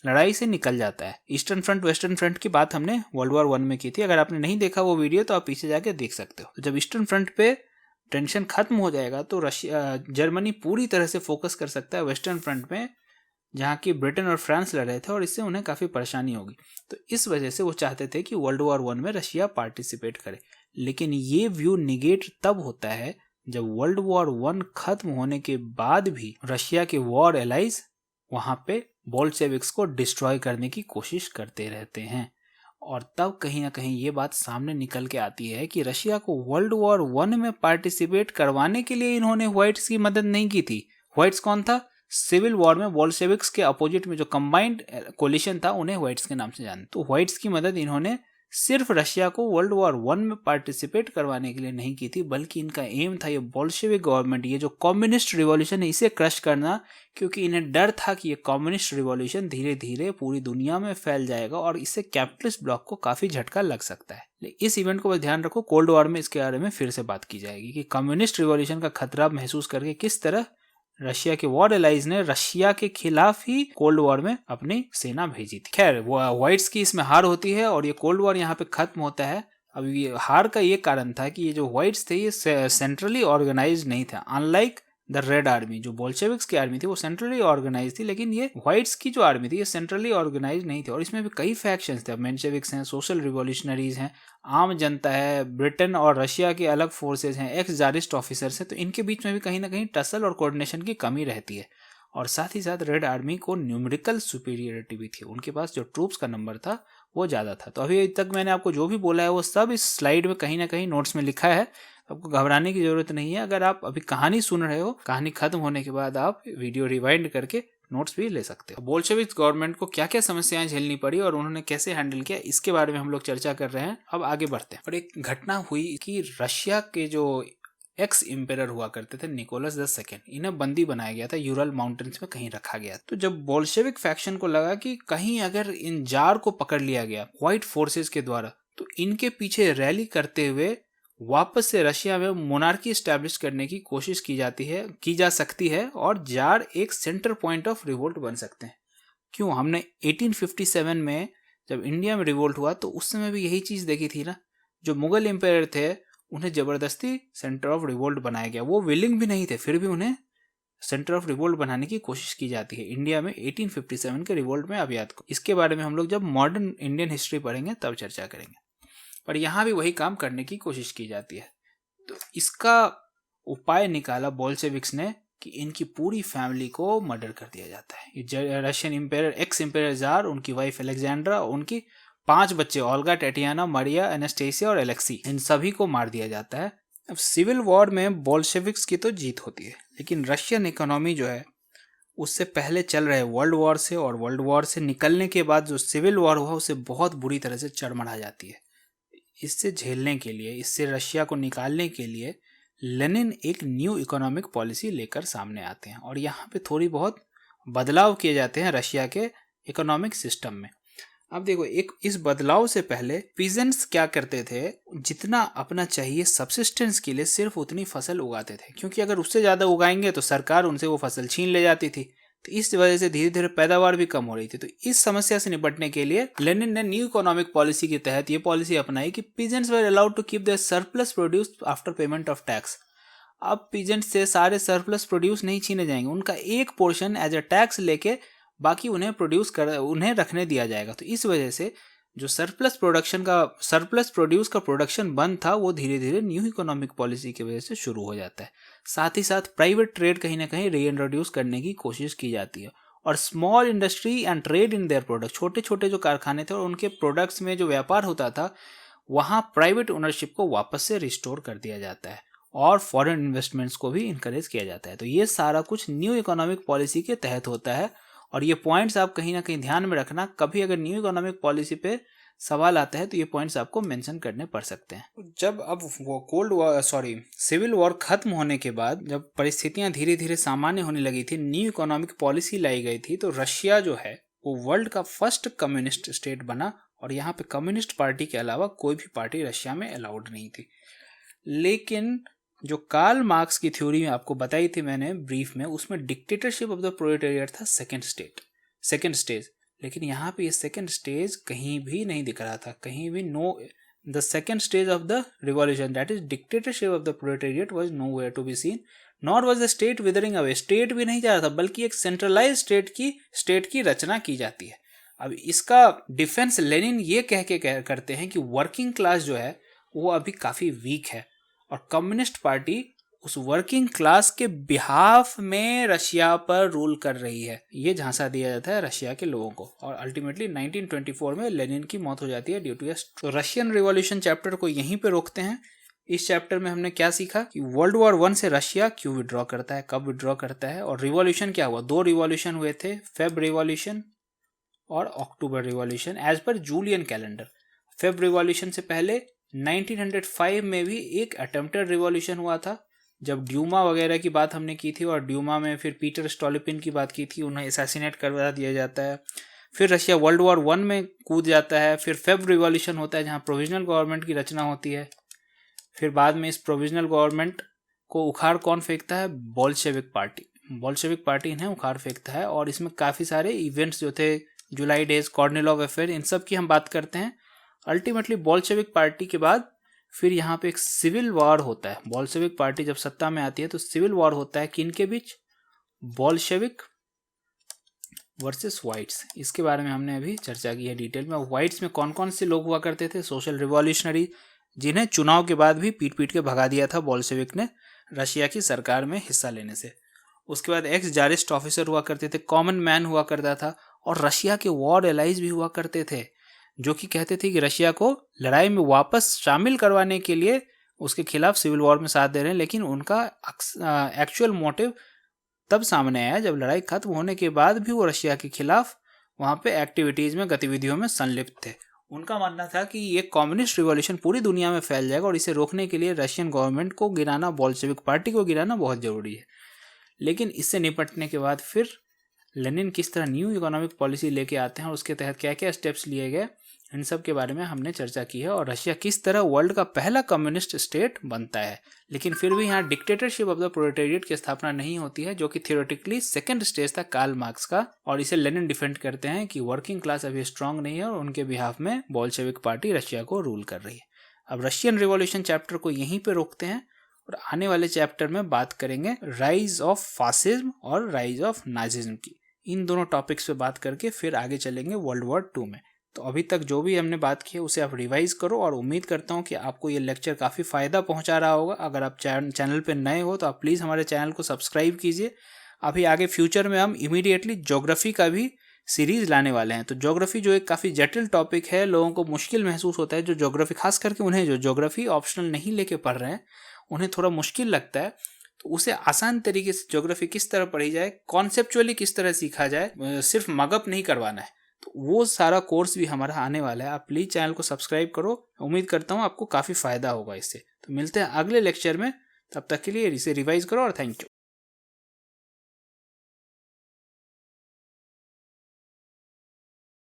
लड़ाई से निकल जाता है। ईस्टर्न फ्रंट वेस्टर्न फ्रंट की बात हमने वर्ल्ड वॉर 1 में की थी, अगर आपने नहीं देखा वो वीडियो तो आप पीछे जाके देख सकते हो। जब ईस्टर्न फ्रंट पे टेंशन खत्म हो जाएगा तो जर्मनी पूरी तरह से फोकस कर सकता है वेस्टर्न फ्रंट में, जहाँ की ब्रिटेन और फ्रांस लड़ रहे थे, और इससे उन्हें काफ़ी परेशानी होगी। तो इस वजह से वो चाहते थे कि वर्ल्ड वॉर 1 में रशिया पार्टिसिपेट करे। लेकिन ये व्यू निगेट तब होता है जब वर्ल्ड वॉर 1 खत्म होने के बाद भी रशिया के वॉर एलाइज वहां पे बोल्शेविक्स को डिस्ट्रॉय करने की कोशिश करते रहते हैं। और तब कहीं ना कहीं ये बात सामने निकल के आती है कि रशिया को वर्ल्ड वॉर 1 में पार्टिसिपेट करवाने के लिए इन्होंने व्हाइट्स की मदद नहीं की थी। व्हाइट्स कौन था? सिविल वॉर में बोल्शेविक्स के अपोजिट में जो कंबाइंड कोलिशन था उन्हें व्हाइट्स के नाम से जानते। तो व्हाइट्स की मदद इन्होंने सिर्फ रशिया को वर्ल्ड वॉर 1 में पार्टिसिपेट करवाने के लिए नहीं की थी, बल्कि इनका एम था ये बोल्शेविक गवर्नमेंट, ये जो कम्युनिस्ट रिवॉल्यूशन है, इसे क्रश करना, क्योंकि इन्हें डर था कि ये कम्युनिस्ट रिवॉल्यूशन धीरे धीरे पूरी दुनिया में फैल जाएगा और इससे कैपिटलिस्ट ब्लॉक को काफी झटका लग सकता है। इस इवेंट को बस ध्यान रखो, कोल्ड वॉर में इसके बारे में फिर से बात की जाएगी कि कम्युनिस्ट रिवॉल्यूशन का खतरा महसूस करके किस तरह रशिया के वॉर एलाइज ने रशिया के खिलाफ ही कोल्ड वॉर में अपनी सेना भेजी थी। खैर व्हाइट्स की इसमें हार होती है और ये कोल्ड वॉर यहाँ पे खत्म होता है। अब ये हार का ये कारण था कि ये जो व्हाइट्स थे ये सेंट्रली ऑर्गेनाइज नहीं था, अनलाइक द रेड आर्मी। जो बोल्शेविक्स की आर्मी थी वो सेंट्रली ऑर्गेनाइज थी, लेकिन ये व्हाइट्स की जो आर्मी थी ये सेंट्रली ऑर्गेनाइज नहीं थी। और इसमें भी कई फैक्शंस थे, मेंशेविक्स हैं, सोशल रिवॉल्यूशनरीज हैं, आम जनता है, ब्रिटेन और रशिया के अलग फोर्सेज हैं, एक्स जारिस्ट ऑफिसर्स हैं। तो इनके बीच में भी कहीं ना कहीं टसल और कोऑर्डिनेशन की कमी रहती है। और साथ ही साथ रेड आर्मी को न्यूमेरिकल सुपीरियरिटी भी थी, उनके पास जो ट्रूप्स का नंबर था वो ज़्यादा था। तो अभी तक मैंने आपको जो भी बोला है वो सब इस स्लाइड में कहीं ना कहीं नोट्स में लिखा है, आपको घबराने की जरूरत नहीं है। अगर आप अभी कहानी सुन रहे हो, कहानी खत्म होने के बाद आप वीडियो रिवाइंड करके नोट्स भी ले सकते हो। बोल्शेविक गवर्नमेंट को क्या क्या समस्याएं झेलनी पड़ी और उन्होंने कैसे हैंडल किया, इसके बारे में हम लोग चर्चा कर रहे हैं। अब आगे बढ़ते हैं। और एक घटना हुई कि रशिया के जो एक्स इम्पेरर हुआ करते थे निकोलस II, इन्हें बंदी बनाया गया था, यूरल माउंटेन्स में कहीं रखा गया। तो जब बोल्शेविक फैक्शन को लगा कि कहीं अगर इन जार को पकड़ लिया गया व्हाइट फोर्सेस के द्वारा, तो इनके पीछे रैली करते हुए वापस से रशिया में मोनार्की स्टैब्लिश करने की कोशिश की जा सकती है और जार एक सेंटर पॉइंट ऑफ रिवोल्ट बन सकते हैं। क्यों? हमने 1857 में जब इंडिया में रिवोल्ट हुआ तो उस समय भी यही चीज देखी थी ना, जो मुगल एम्पायर थे उन्हें जबरदस्ती सेंटर ऑफ रिवोल्ट बनाया गया। वो विलिंग भी नहीं थे, फिर भी उन्हें सेंटर ऑफ रिवोल्ट बनाने की कोशिश की जाती है इंडिया में 1857 के रिवोल्ट में। अब याद को इसके बारे में हम लोग जब मॉडर्न इंडियन हिस्ट्री पढ़ेंगे तब चर्चा करेंगे, पर यहाँ भी वही काम करने की कोशिश की जाती है। तो इसका उपाय निकाला बोल्शेविक्स ने कि इनकी पूरी फैमिली को मर्डर कर दिया जाता है। ये Russian empire, ex empire tsar, उनकी वाइफ अलेक्जेंड्रा, उनकी 5 बच्चे ओल्गा, टैटियाना, मारिया, एनास्टेसिया और एलेक्सी, इन सभी को मार दिया जाता है। अब सिविल वॉर में बोल्शेविक्स की तो जीत होती है, लेकिन रशियन इकोनॉमी जो है उससे पहले चल रहे वर्ल्ड वॉर से और वर्ल्ड वॉर से निकलने के बाद जो सिविल वॉर हुआ उसे बहुत बुरी तरह से चरमरा जाती है। इससे झेलने के लिए, इससे रशिया को निकालने के लिए लेनिन एक न्यू इकोनॉमिक पॉलिसी लेकर सामने आते हैं और यहाँ पे थोड़ी बहुत बदलाव किए जाते हैं रशिया के इकोनॉमिक सिस्टम में। अब देखो, एक इस बदलाव से पहले पीजेंट्स क्या करते थे, जितना अपना चाहिए सब्सिस्टेंस के लिए सिर्फ उतनी फसल उगाते थे, क्योंकि अगर उससे ज़्यादा उगाएंगे तो सरकार उनसे वो फसल छीन ले जाती थी। तो इस वजह से धीरे धीरे पैदावार भी कम हो रही थी। तो इस समस्या से निपटने के लिए लेनिन ने न्यू इकोनॉमिक पॉलिसी के तहत ये पॉलिसी अपनाई कि peasants were allowed to keep their surplus produce after payment of tax. अब पीजेंट्स से सारे सरप्लस प्रोड्यूस नहीं छीने जाएंगे, उनका एक पोर्शन एज अ टैक्स लेके बाकी उन्हें रखने दिया जाएगा। तो इस वजह से जो सरप्लस प्रोड्यूस का प्रोडक्शन बंद था वो धीरे धीरे न्यू इकोनॉमिक पॉलिसी की वजह से शुरू हो जाता है। साथ ही साथ प्राइवेट ट्रेड कहीं ना कहीं रीइंट्रोड्यूस करने की कोशिश की जाती है और small industry and trade in their product, छोटे छोटे जो कारखाने थे और उनके प्रोडक्ट्स में जो व्यापार होता था वहाँ प्राइवेट ओनरशिप को वापस से रिस्टोर कर दिया जाता है और फॉरेन इन्वेस्टमेंट्स को भी इनकरेज किया जाता है। तो ये सारा कुछ न्यू इकोनॉमिक पॉलिसी के तहत होता है और ये पॉइंट्स आप कहीं ना कहीं ध्यान में रखना। कभी अगर न्यू इकोनॉमिक पॉलिसी पे सवाल आता है तो ये पॉइंट्स आपको मेंशन करने पड़ सकते हैं। जब अब वो सिविल वॉर खत्म होने के बाद जब परिस्थितियां धीरे धीरे सामान्य होने लगी थी, न्यू इकोनॉमिक पॉलिसी लाई गई थी, तो रशिया जो है वो वर्ल्ड का फर्स्ट कम्युनिस्ट स्टेट बना और यहाँ पे कम्युनिस्ट पार्टी के अलावा कोई भी पार्टी रशिया में अलाउड नहीं थी। लेकिन जो कार्ल मार्क्स की थ्योरी में आपको बताई थी मैंने ब्रीफ में, उसमें डिक्टेटरशिप ऑफ द प्रोलेटेरिएट था सेकेंड स्टेज। लेकिन यहाँ पे ये सेकेंड स्टेज कहीं भी नहीं दिख रहा था, कहीं भी the second stage of the revolution, that is dictatorship of the proletariat was nowhere to be seen, not was the state withering away. State भी नहीं जा रहा था, बल्कि एक सेंट्रलाइज स्टेट की रचना की जाती है। अब इसका डिफेंस लेनिन ये कह के करते हैं कि वर्किंग क्लास जो है वो अभी काफ़ी वीक है और कम्युनिस्ट पार्टी उस वर्किंग क्लास के बिहाफ में रशिया पर रूल कर रही है, ये झांसा दिया जाता है रशिया के लोगों को। और अल्टीमेटली 1924 में लेनिन की मौत हो जाती है ड्यू टू तो रशियन रिवॉल्यूशन चैप्टर को यहीं पे रोकते हैं। इस चैप्टर में हमने क्या सीखा कि वर्ल्ड वॉर 1 से रशिया क्यों विड्रॉ करता है, कब विड्रॉ करता है, और रिवॉल्यूशन क्या हुआ। 2 रिवॉल्यूशन हुए थे, फेब रिवॉल्यूशन और October revolution as per Julian calendar. Feb revolution से पहले 1905 में भी एक अटेम्प्टेड रिवॉल्यूशन हुआ था, जब ड्यूमा वगैरह की बात हमने की थी, और ड्यूमा में फिर पीटर स्टोलिपिन की बात की थी, उन्हें असैसिनेट करवा दिया जाता है। फिर रशिया वर्ल्ड वॉर 1 में कूद जाता है। फिर फेब रिवॉल्यूशन होता है जहां प्रोविजनल गवर्नमेंट की रचना होती है। फिर बाद में इस प्रोविजनल गवर्नमेंट को उखाड़ कौन फेंकता है, बोल्शेविक पार्टी। बोल्शेविक पार्टी इन्हें उखाड़ फेंकता है और इसमें काफ़ी सारे इवेंट्स जो थे, जुलाई डेज, कॉर्निलॉव अफेयर, इन सब की हम बात करते हैं। अल्टीमेटली बोल्शेविक पार्टी के बाद फिर यहाँ पे एक सिविल वॉर होता है। बोल्शेविक पार्टी जब सत्ता में आती है तो सिविल वॉर होता है किन के बीच, बोल्शेविक वर्सेस व्हाइट्स। इसके बारे में हमने अभी चर्चा की है डिटेल में। व्हाइट्स में कौन कौन से लोग हुआ करते थे, सोशल रिवॉल्यूशनरी, जिन्हें चुनाव के बाद भी पीट पीट के भगा दिया था बोल्शेविक ने रशिया की सरकार में हिस्सा लेने से। उसके बाद एक्स जारिस्ट ऑफिसर हुआ करते थे, कॉमन मैन हुआ करता था, और रशिया के वॉर एलाइज भी हुआ करते थे, जो कि कहते थे कि रशिया को लड़ाई में वापस शामिल करवाने के लिए उसके खिलाफ सिविल वॉर में साथ दे रहे हैं। लेकिन उनका एक्चुअल मोटिव तब सामने आया जब लड़ाई खत्म होने के बाद भी वो रशिया के खिलाफ वहाँ पे एक्टिविटीज़ में, गतिविधियों में संलिप्त थे। उनका मानना था कि ये कम्युनिस्ट रिवॉल्यूशन पूरी दुनिया में फैल जाएगा और इसे रोकने के लिए रशियन गवर्नमेंट को गिराना, बोल्शेविक पार्टी को गिराना बहुत ज़रूरी है। लेकिन इससे निपटने के बाद फिर लेनिन किस तरह न्यू इकोनॉमिक पॉलिसी लेके आते हैं और उसके तहत क्या क्या स्टेप्स लिए गए, इन सब के बारे में हमने चर्चा की है। और रशिया किस तरह वर्ल्ड का पहला कम्युनिस्ट स्टेट बनता है। लेकिन फिर भी यहाँ डिक्टेटरशिप ऑफ द प्रोलेटेरिएट की स्थापना नहीं होती है, जो कि थियोरेटिकली सेकंड स्टेज था कार्ल मार्क्स का, और इसे लेनिन डिफेंड करते हैं कि वर्किंग क्लास अभी स्ट्रांग नहीं है और उनके बिहाफ में बोल्शेविक पार्टी रशिया को रूल कर रही है। अब रशियन रिवॉल्यूशन चैप्टर को यहीं पर रोकते हैं और आने वाले चैप्टर में बात करेंगे राइज ऑफ फासिज्म और राइज ऑफ नाजिज्म की। इन दोनों टॉपिक्स पे बात करके फिर आगे चलेंगे वर्ल्ड वॉर 2 में। तो अभी तक जो भी हमने बात की है उसे आप रिवाइज करो, और उम्मीद करता हूँ कि आपको ये लेक्चर काफ़ी फ़ायदा पहुँचा रहा होगा। अगर आप चैनल पे नए हो तो आप प्लीज़ हमारे चैनल को सब्सक्राइब कीजिए। अभी आगे फ्यूचर में हम इमीडिएटली ज्योग्राफी का भी सीरीज़ लाने वाले हैं। तो ज्योग्राफी जो एक काफ़ी जटिल टॉपिक है, लोगों को मुश्किल महसूस होता है, जो ज्योग्राफी, खास करके उन्हें जो ज्योग्राफी ऑप्शनल नहीं लेके पढ़ रहे हैं उन्हें थोड़ा मुश्किल लगता है, तो उसे आसान तरीके से ज्योग्राफी किस तरह पढ़ी जाए, कॉन्सेप्चुअली किस तरह सीखा जाए, सिर्फ मगअप नहीं करवाना है, तो वो सारा कोर्स भी हमारा आने वाला है। आप प्लीज़ चैनल को सब्सक्राइब करो, उम्मीद करता हूँ आपको काफ़ी फ़ायदा होगा इससे। तो मिलते हैं अगले लेक्चर में, तब तक के लिए इसे रिवाइज करो और थैंक यू।